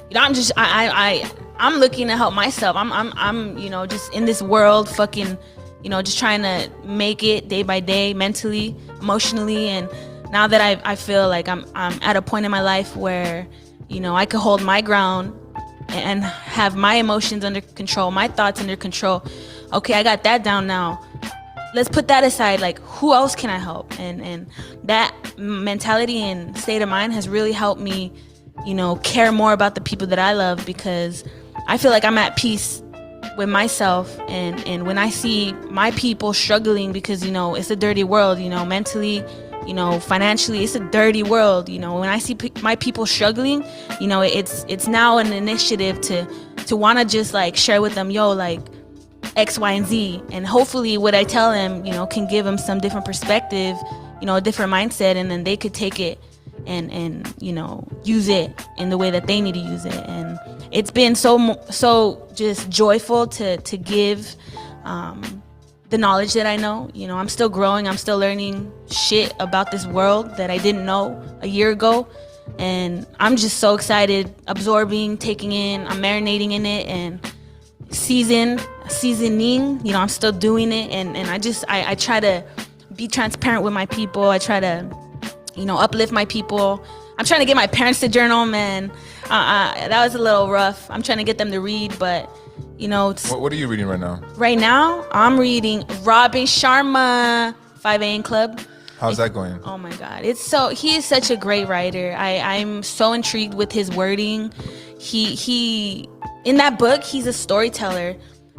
Speaker 2: you know, I'm looking to help myself. I'm you know, just in this world fucking, you know, just trying to make it day by day, mentally, emotionally. And now that I feel like I'm at a point in my life where, you know, I could hold my ground and have my emotions under control, my thoughts under control. Okay, I got that down now. Let's put that aside. Like, who else can I help? And that mentality and state of mind has really helped me, you know, care more about the people that I love, because I feel like I'm at peace with myself. And when I see my people struggling, because, you know, it's a dirty world, you know, mentally, you know, financially, it's a dirty world. You know, when I see my people struggling, you know, it's now an initiative to want to just like share with them, yo, like X, Y, and Z. And hopefully what I tell them, you know, can give them some different perspective, you know, a different mindset, and then they could take it and you know, use it in the way that they need to use it. And it's been so just joyful to give the knowledge that I know. You know, I'm still growing, I'm still learning shit about this world that I didn't know a year ago, and I'm just so excited, absorbing, taking in, I'm marinating in it, and seasoning, you know, I'm still doing it. And I try to be transparent with my people. I try to, you know, uplift my people. I'm trying to get my parents to journal, man. That was a little rough. I'm trying to get them to read, but, you know.
Speaker 5: What are you reading right now?
Speaker 2: Right now, I'm reading Robin Sharma, 5 a.m. Club.
Speaker 5: How's that going?
Speaker 2: Oh my God. He is such a great writer. I'm so intrigued with his wording. He in that book, he's a storyteller,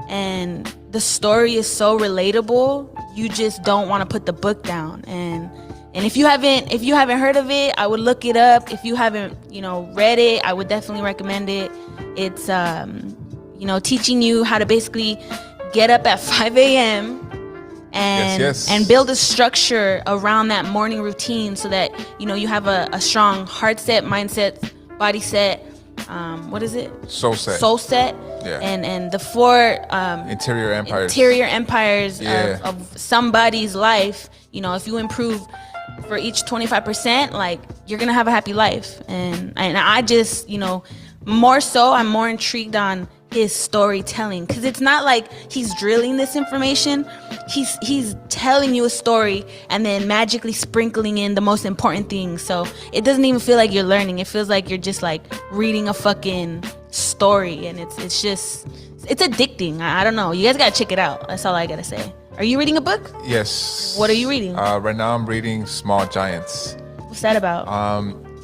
Speaker 2: and the story is so relatable. You just don't want to put the book down. And if you haven't heard of it, I would look it up. If you haven't, you know, read it, I would definitely recommend it. It's you know, teaching you how to basically get up at 5 a.m. and build a structure around that morning routine, so that, you know, you have a strong heart set, mindset, body set, what is it?
Speaker 5: Soul set.
Speaker 2: Soul set.
Speaker 5: Yeah.
Speaker 2: And the 4
Speaker 5: interior
Speaker 2: empires of somebody's life. You know, if you improve for each 25%, like, you're gonna have a happy life. And I just, you know, more so, I'm more intrigued on his storytelling, because it's not like he's drilling this information. He's telling you a story and then magically sprinkling in the most important things. So it doesn't even feel like you're learning. It feels like you're just like reading a fucking story, and it's addicting. I don't know. You guys gotta check it out. That's all I gotta say. Are you reading a book?
Speaker 5: Yes.
Speaker 2: What are you reading?
Speaker 5: Right now I'm reading Small Giants.
Speaker 2: What's that about?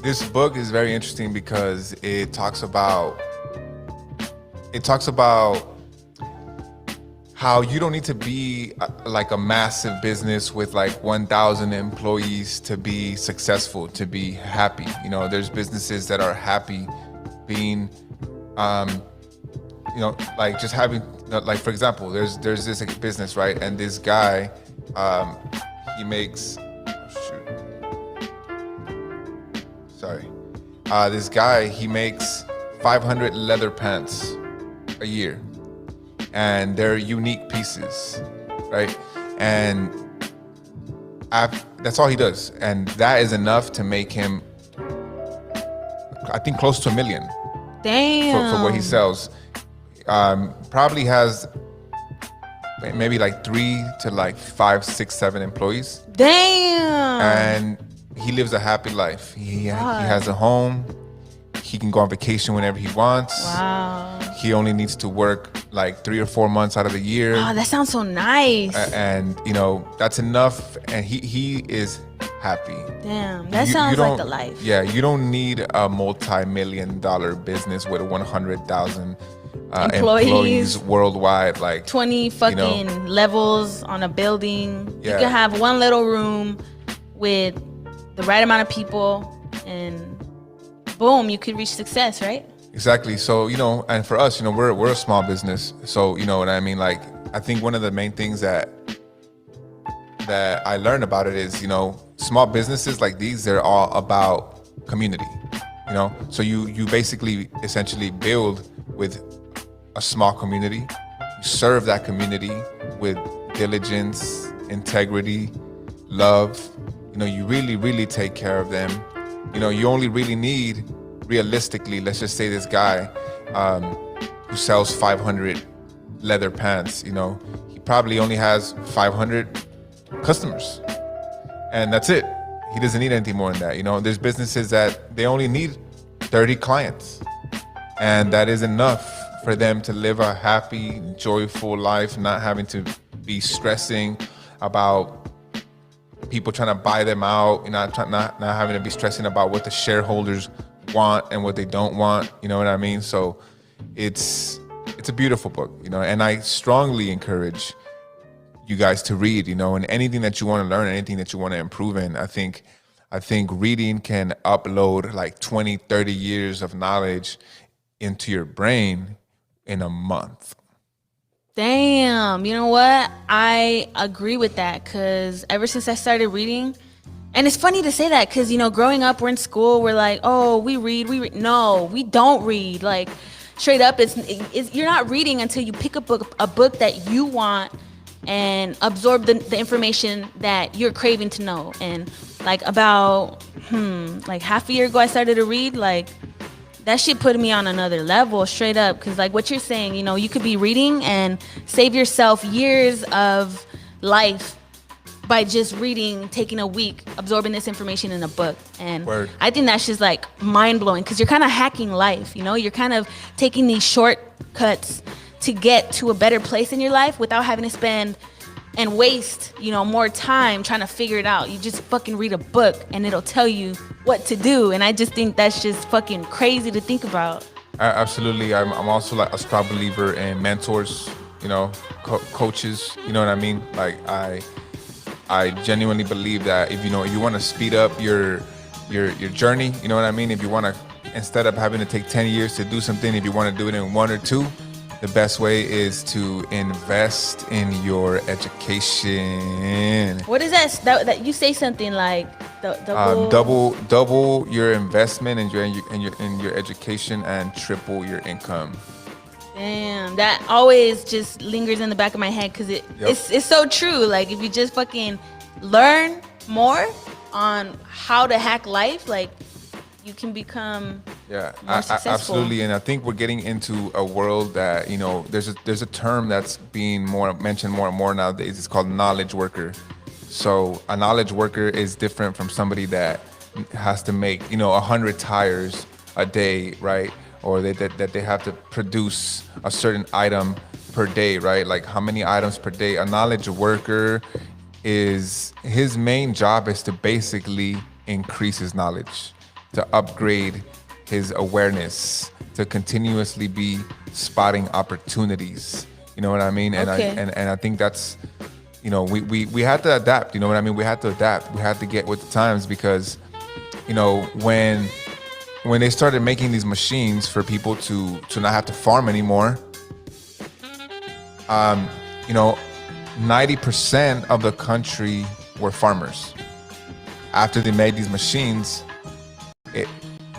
Speaker 5: This book is very interesting because it talks about how you don't need to be like a massive business with like 1,000 employees to be successful, to be happy. You know, there's businesses that are happy being, you know, like just having, like, for example, there's this business, right? And this guy, he makes, this guy, he makes 500 leather pants a year, and they're unique pieces, right? And that's all he does, and that is enough to make him, I think, close to $1 million.
Speaker 2: Damn.
Speaker 5: For what he sells. Probably has maybe like 3 to like 5, 6, 7 employees.
Speaker 2: Damn.
Speaker 5: And he lives a happy life. He has a home. He can go on vacation whenever he wants.
Speaker 2: Wow.
Speaker 5: He only needs to work like 3 or 4 months out of the year.
Speaker 2: Oh, that sounds so nice.
Speaker 5: And you know, that's enough. And he is happy.
Speaker 2: Damn, that sounds like the life.
Speaker 5: Yeah, you don't need a multi-million-dollar business with 100,000 employees worldwide. Like
Speaker 2: 20 fucking levels on a building.
Speaker 5: Yeah.
Speaker 2: You can have one little room with the right amount of people, and boom, you could reach success, right?
Speaker 5: Exactly. So, you know, and for us, you know, we're a small business. So, you know what I mean? Like, I think one of the main things that I learned about it is, you know, small businesses like these, they're all about community, you know? So you basically essentially build with a small community. You serve that community with diligence, integrity, love. You know, you really, really take care of them. You know, you only really need, realistically, let's just say this guy who sells 500 leather pants, you know, he probably only has 500 customers, and that's it. He doesn't need anything more than that. You know, there's businesses that they only need 30 clients, and that is enough for them to live a happy, joyful life, not having to be stressing about people trying to buy them out, you know, not having to be stressing about what the shareholders want and what they don't want, you know what I mean? So it's a beautiful book, you know, and I strongly encourage you guys to read, you know, and anything that you want to learn, anything that you want to improve in. I think reading can upload like 20, 30 years of knowledge into your brain in a month.
Speaker 2: Damn, you know what? I agree with that, because ever since I started reading, and it's funny to say that because, you know, growing up, we're in school, we're like, oh, we read. No, we don't read. Like, straight up, it's you're not reading until you pick up a book that you want and absorb the information that you're craving to know. And like about like half a year ago, I started to read. Like, that shit put me on another level, straight up. Because like what you're saying, you know, you could be reading and save yourself years of life by just reading, taking a week, absorbing this information in a book. And
Speaker 5: Word.
Speaker 2: I think that's just like mind-blowing, because you're kind of hacking life, you know? You're kind of taking these shortcuts to get to a better place in your life without having to spend and waste, you know, more time trying to figure it out. You just fucking read a book and it'll tell you what to do. And I just think that's just fucking crazy to think about.
Speaker 5: Absolutely. I'm also like a strong believer in mentors, you know, coaches, you know what I mean? Like I genuinely believe that if you want to speed up your journey, you know what I mean? If you want to, instead of having to take 10 years to do something, if you want to do it in 1 or 2, the best way is to invest in your education.
Speaker 2: What is that you say something like
Speaker 5: double your investment in your education and triple your income.
Speaker 2: Damn, that always just lingers in the back of my head because it's so true. Like if you just fucking learn more on how to hack life, like you can become more successful.
Speaker 5: Absolutely. And I think we're getting into a world that, you know, there's a term that's being mentioned more and more nowadays. It's called knowledge worker. So a knowledge worker is different from somebody that has to make, you know, 100 tires a day, right? Or that they have to produce a certain item per day, right? Like how many items per day? A knowledge worker his main job is to basically increase his knowledge, to upgrade his awareness, to continuously be spotting opportunities. You know what I mean? And I think that's, you know, we had to adapt. You know what I mean? We had to adapt. We had to get with the times because, you know, when they started making these machines for people to not have to farm anymore, you know, 90% of the country were farmers. After they made these machines,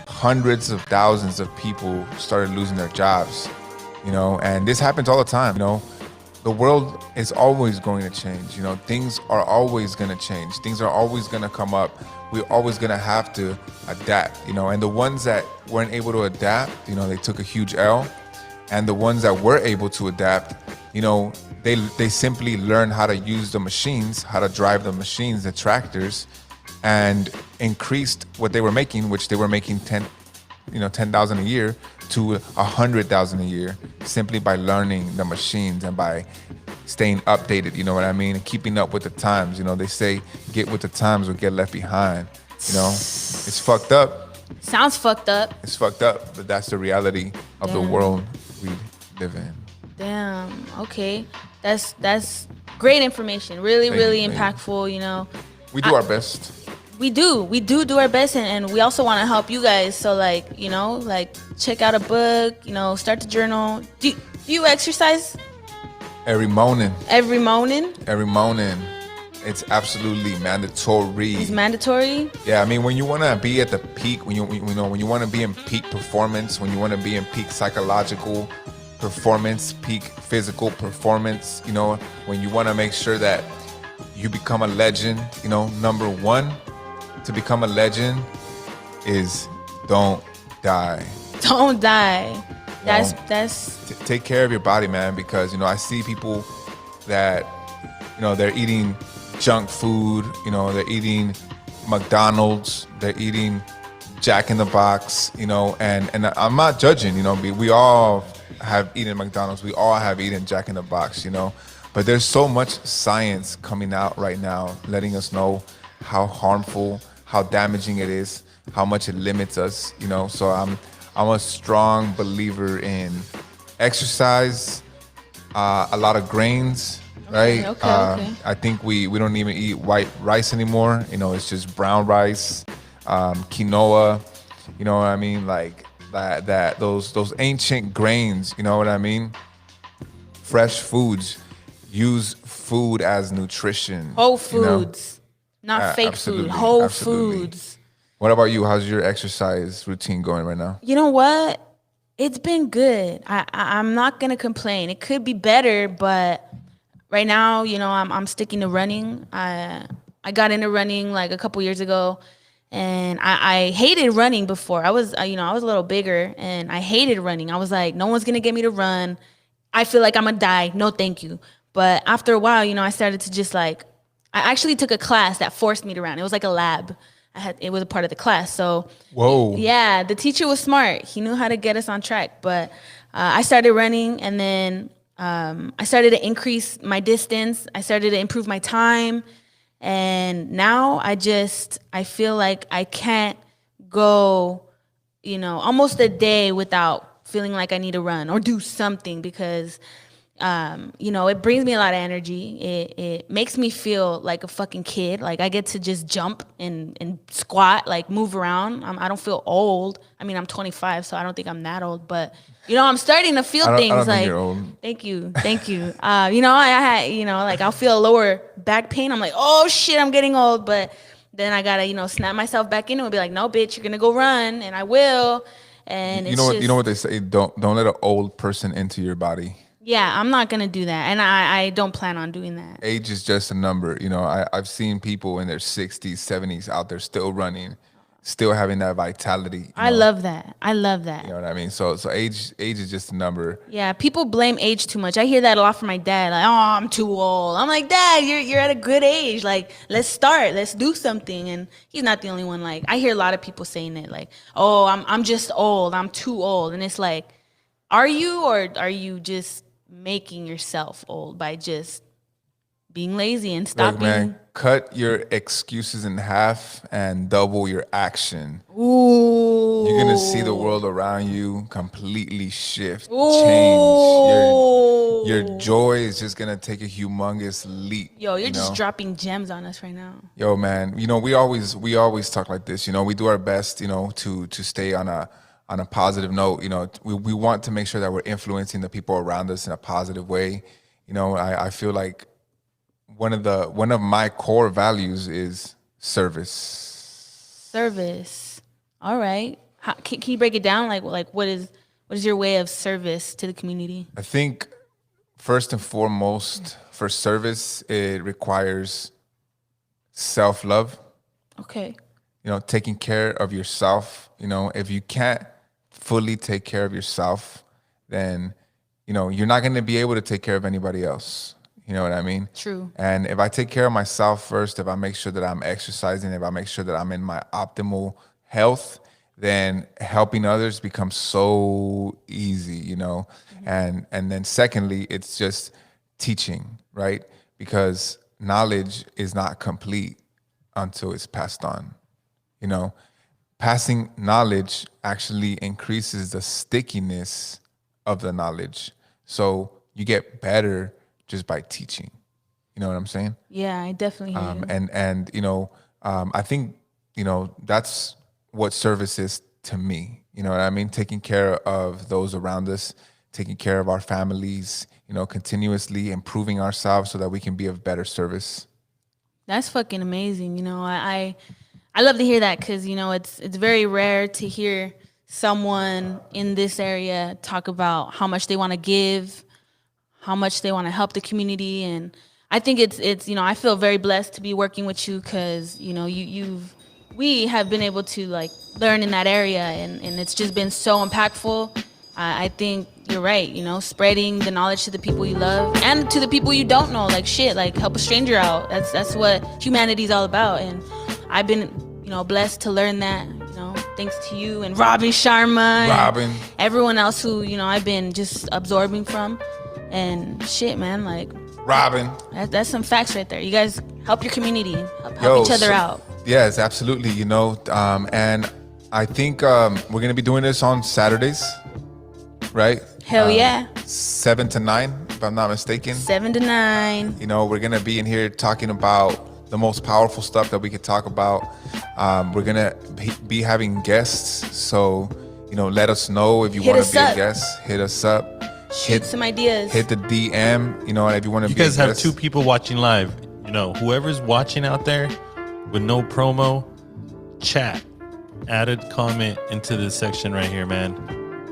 Speaker 5: hundreds of thousands of people started losing their jobs, you know, and this happens all the time. You know, the world is always going to change. You know, things are always going to change. Things are always going to come up. We're always going to have to adapt, you know, and the ones that weren't able to adapt, you know, they took a huge L. And the ones that were able to adapt, you know, they simply learned how to use the machines, how to drive the machines, the tractors, and increased what they were making, which they were making 10,000 a year to 100,000 a year, simply by learning the machines and by staying updated. You know what I mean? And keeping up with the times. You know, they say get with the times or get left behind. You know, it's fucked up.
Speaker 2: Sounds fucked up.
Speaker 5: It's fucked up, but that's the reality of the world we live in.
Speaker 2: Damn. Okay. That's great information. Really impactful. You know,
Speaker 5: we do our best.
Speaker 2: We do our best, and we also want to help you guys. So like, you know, like check out a book, you know, start to journal. Do you exercise?
Speaker 5: Every morning. It's absolutely mandatory.
Speaker 2: It's mandatory?
Speaker 5: Yeah, I mean, when you want to be at the peak, when you want to be in peak performance, when you want to be in peak psychological performance, peak physical performance, you know, when you want to make sure that you become a legend, you know, number one to become a legend is don't die.
Speaker 2: Don't die. That's
Speaker 5: take care of your body, man, because, you know, I see people that, you know, they're eating junk food, you know, they're eating McDonald's, they're eating Jack in the Box, you know, and I'm not judging, you know, we all have eaten McDonald's, we all have eaten Jack in the Box, you know, but there's so much science coming out right now letting us know how harmful, how damaging it is, how much it limits us, you know. So I'm a strong believer in exercise, a lot of grains, right?
Speaker 2: Okay.
Speaker 5: I think we don't even eat white rice anymore. You know, it's just brown rice, quinoa. You know what I mean? Like that those ancient grains. You know what I mean? Fresh foods. Use food as nutrition.
Speaker 2: Whole foods, you know? Not fake food. Whole foods.
Speaker 5: What about you? How's your exercise routine going right now?
Speaker 2: You know what? It's been good. I'm not gonna complain. It could be better, but right now, you know, I'm sticking to running. I got into running like a couple years ago, and I hated running before. I was a little bigger, and I hated running. I was like, no one's gonna get me to run. I feel like I'm gonna die. No, thank you. But after a while, you know, I started to just like, I actually took a class that forced me to run. It was like a lab. It was a part of the class. So,
Speaker 5: whoa.
Speaker 2: Yeah, the teacher was smart. He knew how to get us on track. But I started running, and then I started to increase my distance. I started to improve my time. And now I feel like I can't go, you know, almost a day without feeling like I need to run or do something because, you know, it brings me a lot of energy. It makes me feel like a fucking kid. Like I get to just jump and squat, like move around. I don't feel old. I mean, I'm 25, so I don't think I'm that old. But you know, I'm starting to feel things. I don't think you're old. Thank you. You know, I had, you know, like I'll feel a lower back pain. I'm like, oh shit, I'm getting old. But then I gotta, you know, snap myself back into it and be like, no, bitch, you're gonna go run, and I will. And
Speaker 5: you
Speaker 2: it's
Speaker 5: know what
Speaker 2: just,
Speaker 5: you know what they say. Don't let an old person into your body.
Speaker 2: yeah, I'm not gonna do that, and I don't plan on doing that.
Speaker 5: Age is just a number. I've seen people in their 60s, 70s out there still running, still having that vitality.
Speaker 2: I love that. I love that.
Speaker 5: You know what I mean? So age is just a number.
Speaker 2: Yeah, people blame age too much. I hear that a lot from my dad. Like, oh, I'm too old. I'm like, Dad, you're at a good age. Like, let's do something. And he's not the only one. Like, I hear a lot of people saying it. Like, oh, I'm just old. I'm too old. And it's like, are you, or are you just making yourself old by just being lazy and stopping?
Speaker 5: Look, man, cut your excuses in half and double your action.
Speaker 2: Ooh.
Speaker 5: You're gonna see the world around you completely shift,
Speaker 2: Ooh.
Speaker 5: change. Your joy is just gonna take a humongous leap.
Speaker 2: Yo, you're just dropping gems on us right now.
Speaker 5: Yo, man, we always talk like this. We do our best, to stay on a positive note. We want to make sure that we're influencing the people around us in a positive way. I feel like one of my core values is service.
Speaker 2: Service. All right. Can you break it down? Like what is your way of service to the community?
Speaker 5: I think first and foremost, for service, it requires self-love.
Speaker 2: Okay.
Speaker 5: Taking care of yourself. If you can't fully take care of yourself, then you're not going to be able to take care of anybody else. You know what I mean?
Speaker 2: True.
Speaker 5: And if I take care of myself first, if I make sure that I'm exercising, if I make sure that I'm in my optimal health, then helping others becomes so easy, Mm-hmm. And then secondly, it's just teaching, right? Because knowledge is not complete until it's passed on. Passing knowledge actually increases the stickiness of the knowledge. So you get better just by teaching. You know what I'm saying?
Speaker 2: Yeah, I definitely hear you.
Speaker 5: And I think, that's what service is to me. You know what I mean? Taking care of those around us, taking care of our families, continuously improving ourselves so that we can be of better service.
Speaker 2: That's fucking amazing. I love to hear that because, it's very rare to hear someone in this area talk about how much they want to give, how much they want to help the community. And I think it's I feel very blessed to be working with you because, we have been able to learn in that area and it's just been so impactful. I think you're right, spreading the knowledge to the people you love and to the people you don't know, help a stranger out. That's what humanity's all about. And I've been, blessed to learn that, thanks to you and Robin Sharma, everyone else who, I've been just absorbing from. And shit, man,
Speaker 5: Robin.
Speaker 2: That's some facts right there. You guys help your community, help each other out.
Speaker 5: Yes, absolutely. And I think we're gonna be doing this on Saturdays, right?
Speaker 2: Hell yeah.
Speaker 5: 7 to 9, if I'm not mistaken.
Speaker 2: 7 to 9.
Speaker 5: We're gonna be in here talking about the most powerful stuff that we could talk about. We're gonna be having guests, so let us know if you want to be a guest. Hit us up.
Speaker 2: Shoot some ideas.
Speaker 5: Hit the DM. If you want to be a guest.
Speaker 6: You guys have 2 people watching live. Whoever's watching out there with no promo, chat, added comment into this section right here, man.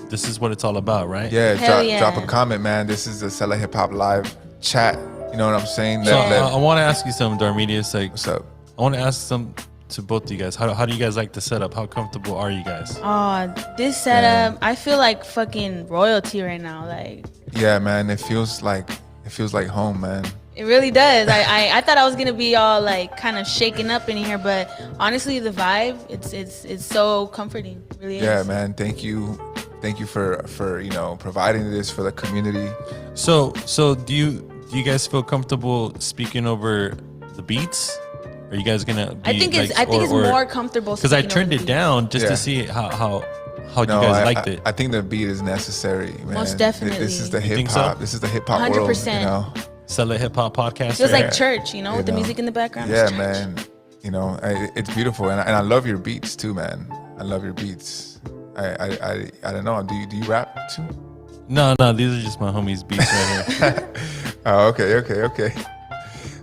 Speaker 6: This is what it's all about, right?
Speaker 5: Yeah, drop a comment, man. This is the Sela Hip Hop Live chat. You know what I'm saying?
Speaker 6: I want to ask you something, Darmedius.
Speaker 5: What's up?
Speaker 6: I want to ask some to both of you guys. How do you guys like the setup? How comfortable are you guys?
Speaker 2: This setup, I feel like fucking royalty right now.
Speaker 5: Yeah, man. It feels like home, man.
Speaker 2: It really does. I thought I was gonna be all kind of shaken up in here, but honestly, the vibe, it's so comforting. It really is.
Speaker 5: Yeah, man. Thank you for providing this for the community.
Speaker 6: So do you guys feel comfortable speaking over the beats? Are you guys gonna be?
Speaker 2: I think it's more comfortable
Speaker 6: because I turned it down just to see how you guys liked it.
Speaker 5: I think the beat is necessary, man.
Speaker 2: Most definitely.
Speaker 5: This is the hip hop.
Speaker 6: So?
Speaker 5: This is the hip hop world. 100%.
Speaker 6: Sela Hip Hop Podcast.
Speaker 2: Feels like church, with the music in the background.
Speaker 5: Yeah, man. It's beautiful, and I love your beats too, man. I love your beats. I don't know. Do you rap too?
Speaker 6: No. These are just my homies' beats right here.
Speaker 5: Oh, okay.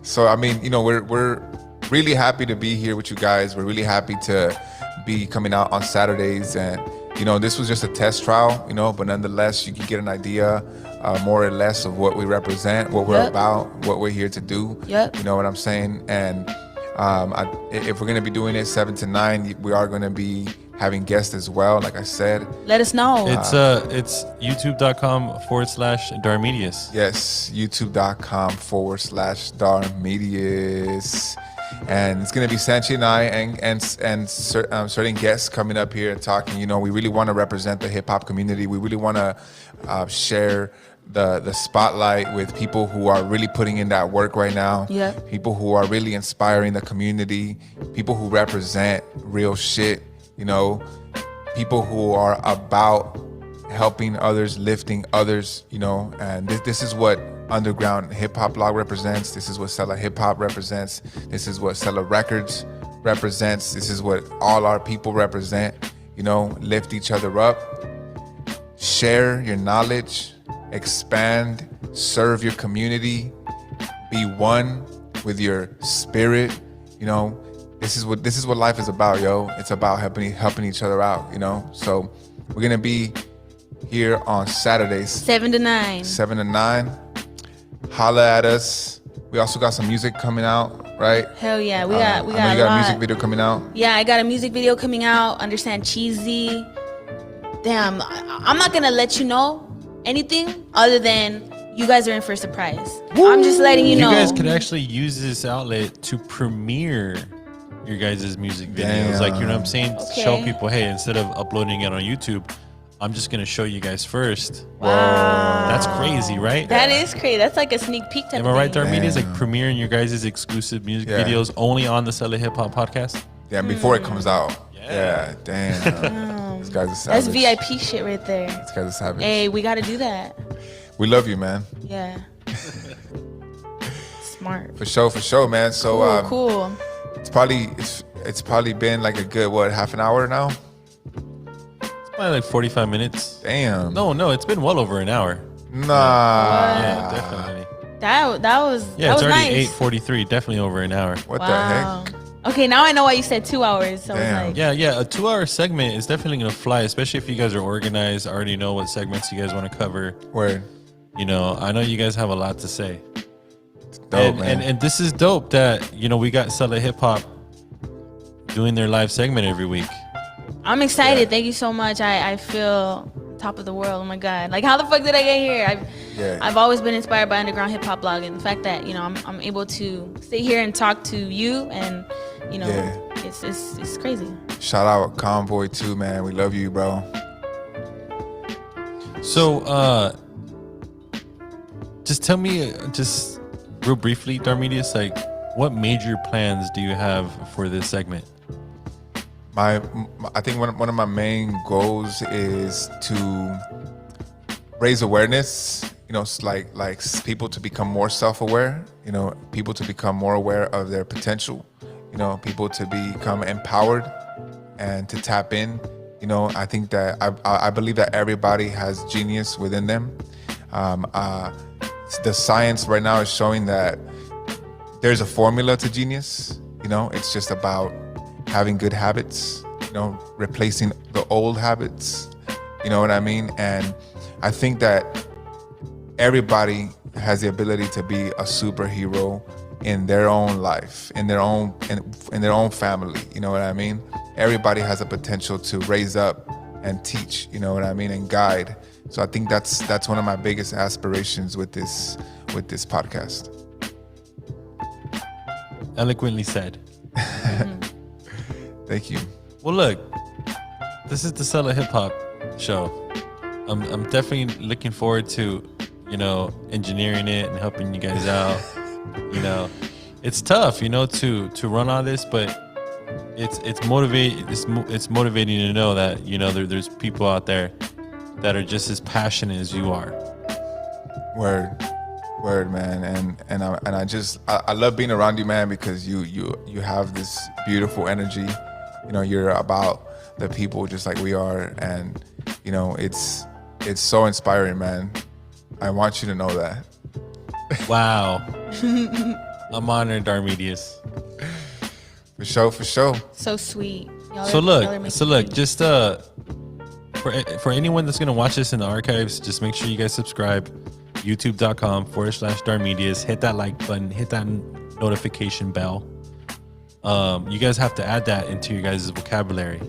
Speaker 5: So I mean, we're really happy to be here with you guys. We're really happy to be coming out on Saturdays and this was just a test trial, but nonetheless, you can get an idea more or less of what we represent, what we're about, what we're here to do.
Speaker 2: Yep.
Speaker 5: You know what I'm saying? And if we're going to be doing it 7 to 9, we are going to be having guests as well, like I said.
Speaker 2: Let us know.
Speaker 6: It's youtube.com/Darmedius.
Speaker 5: Yes, youtube.com/Darmedius. And it's going to be Sancheezyy and I and certain guests coming up here and talking. We really want to represent the hip hop community. We really want to share the spotlight with people who are really putting in that work right now.
Speaker 2: Yeah.
Speaker 5: People who are really inspiring the community. People who represent real shit. People who are about helping others, lifting others. And this is what Underground Hip Hop Blog represents. This is what Sela Hip Hop represents. This is what Sela Records represents. This is what all our people represent. Lift each other up, share your knowledge, expand, serve your community, be one with your spirit. This is what life is about, yo. It's about helping each other out. So we're gonna be here on Saturdays,
Speaker 2: 7 to 9.
Speaker 5: 7 to 9. Holla at us. We also got some music coming out, right?
Speaker 2: Hell yeah, we got
Speaker 5: I know you
Speaker 2: a
Speaker 5: got
Speaker 2: lot.
Speaker 5: a music video coming out.
Speaker 2: Yeah, I got a music video coming out under Sancheezyy. Damn, I'm not gonna let you know anything other than you guys are in for a surprise. I'm just letting you know.
Speaker 6: You guys could actually use this outlet to premiere your guys' music videos.
Speaker 5: Damn.
Speaker 6: Like, you know what I'm saying?
Speaker 2: Okay.
Speaker 6: Show people, hey, instead of uploading it on YouTube, I'm just going to show you guys first.
Speaker 2: Wow.
Speaker 6: That's crazy, right?
Speaker 2: That is crazy. That's like a sneak peek type
Speaker 6: Am
Speaker 2: of
Speaker 6: I right,
Speaker 2: thing.
Speaker 6: Darmedius? Like
Speaker 5: Damn.
Speaker 6: premiering your guys' exclusive music
Speaker 5: Yeah.
Speaker 6: videos only on the Sela Hip Hop podcast?
Speaker 5: Yeah, before it comes out.
Speaker 6: Yeah.
Speaker 5: Damn. These guys are savage.
Speaker 2: That's VIP shit right there.
Speaker 5: These guys are savage.
Speaker 2: Hey, we gotta do that.
Speaker 5: We love you, man.
Speaker 2: Yeah. Smart.
Speaker 5: For sure, man. So
Speaker 2: Cool.
Speaker 5: it's probably been like a good half an hour now.
Speaker 6: Probably like 45 minutes.
Speaker 5: Damn.
Speaker 6: No, it's been well over an hour.
Speaker 5: Nah.
Speaker 6: Yeah, definitely.
Speaker 2: That was
Speaker 6: Yeah,
Speaker 2: that
Speaker 6: it's
Speaker 2: was
Speaker 6: already
Speaker 2: nice.
Speaker 6: 8:43. Definitely over an hour.
Speaker 5: What
Speaker 2: Wow.
Speaker 5: the heck?
Speaker 2: Okay, now I know why you said 2 hours. So
Speaker 5: Damn.
Speaker 2: I was like,
Speaker 6: Yeah. A 2-hour segment is definitely gonna fly, especially if you guys are organized. Already know what segments you guys want to cover.
Speaker 5: Word.
Speaker 6: I know you guys have a lot to say.
Speaker 5: Dope, man.
Speaker 6: And this is dope that we got Sela Hip Hop doing their live segment every week.
Speaker 2: I'm excited.
Speaker 5: Yeah.
Speaker 2: Thank you so much. I feel top of the world. Oh my god! Like, how the fuck did I get here? I've always been inspired by Underground Hip Hop Blog, and the fact that I'm able to sit here and talk to you, and
Speaker 5: Yeah.
Speaker 2: it's crazy.
Speaker 5: Shout out Convoy too, man. We love you, bro.
Speaker 6: So, just tell me, just real briefly, Darmedius, like, what major plans do you have for this segment?
Speaker 5: I think one of my main goals is to raise awareness. Like people to become more self-aware. People to become more aware of their potential. People to become empowered and to tap in. I think that I believe that everybody has genius within them. The science right now is showing that there's a formula to genius. It's just about having good habits, replacing the old habits, you know what I mean? And I think that everybody has the ability to be a superhero in their own life, in their own family, you know what I mean? Everybody has a potential to raise up and teach, you know what I mean, and guide. So I think that's one of my biggest aspirations with this podcast.
Speaker 6: Eloquently said.
Speaker 5: Thank you.
Speaker 6: Well, look, this is the Sela Hip Hop show. I'm definitely looking forward to, engineering it and helping you guys out. It's tough, to run all this, but it's motivating to know that there's people out there that are just as passionate as you are.
Speaker 5: Word, man, and I love being around you, man, because you have this beautiful energy. You're about the people just like we are, and it's so inspiring, man. I want you to know that.
Speaker 6: Wow. I'm honored, Darmedius.
Speaker 5: For sure.
Speaker 2: So sweet.
Speaker 6: So look, just For anyone that's gonna watch this in the archives, just make sure you guys subscribe. YouTube.com/Darmedius. Hit that like button. Hit that notification bell. You guys have to add that into your guys' vocabulary.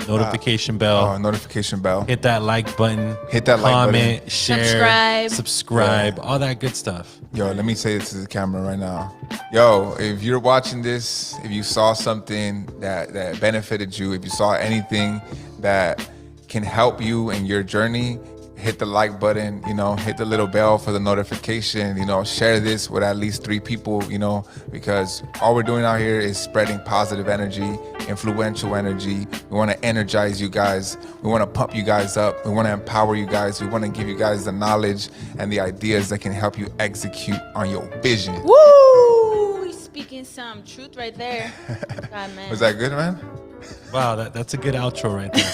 Speaker 6: Notification bell.
Speaker 5: Oh, notification bell.
Speaker 6: Hit that like button.
Speaker 5: Hit that like button.
Speaker 6: Comment, share, subscribe,
Speaker 5: Yeah.
Speaker 6: all that good stuff.
Speaker 5: Yo, let me say this to the camera right now. Yo, if you're watching this, if you saw something that benefited you, if you saw anything that can help you in your journey, hit the like button, you know, hit the little bell for the notification, you know, share this with at least 3 people, you know, because all we're doing out here is spreading positive energy, influential energy. We want to energize you guys. We want to pump you guys up. We want to empower you guys. We want to give you guys the knowledge and the ideas that can help you execute on your vision.
Speaker 2: Woo! He's speaking some truth right there. God, man.
Speaker 5: Was that good, man?
Speaker 6: Wow, that's a good outro right there.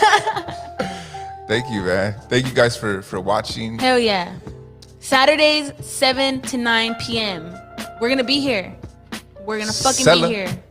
Speaker 5: Thank you, man. Thank you guys for watching.
Speaker 2: Hell yeah. Saturdays, 7 to 9 p.m. We're going to be here. We're going to fucking
Speaker 5: Sela.
Speaker 2: be here.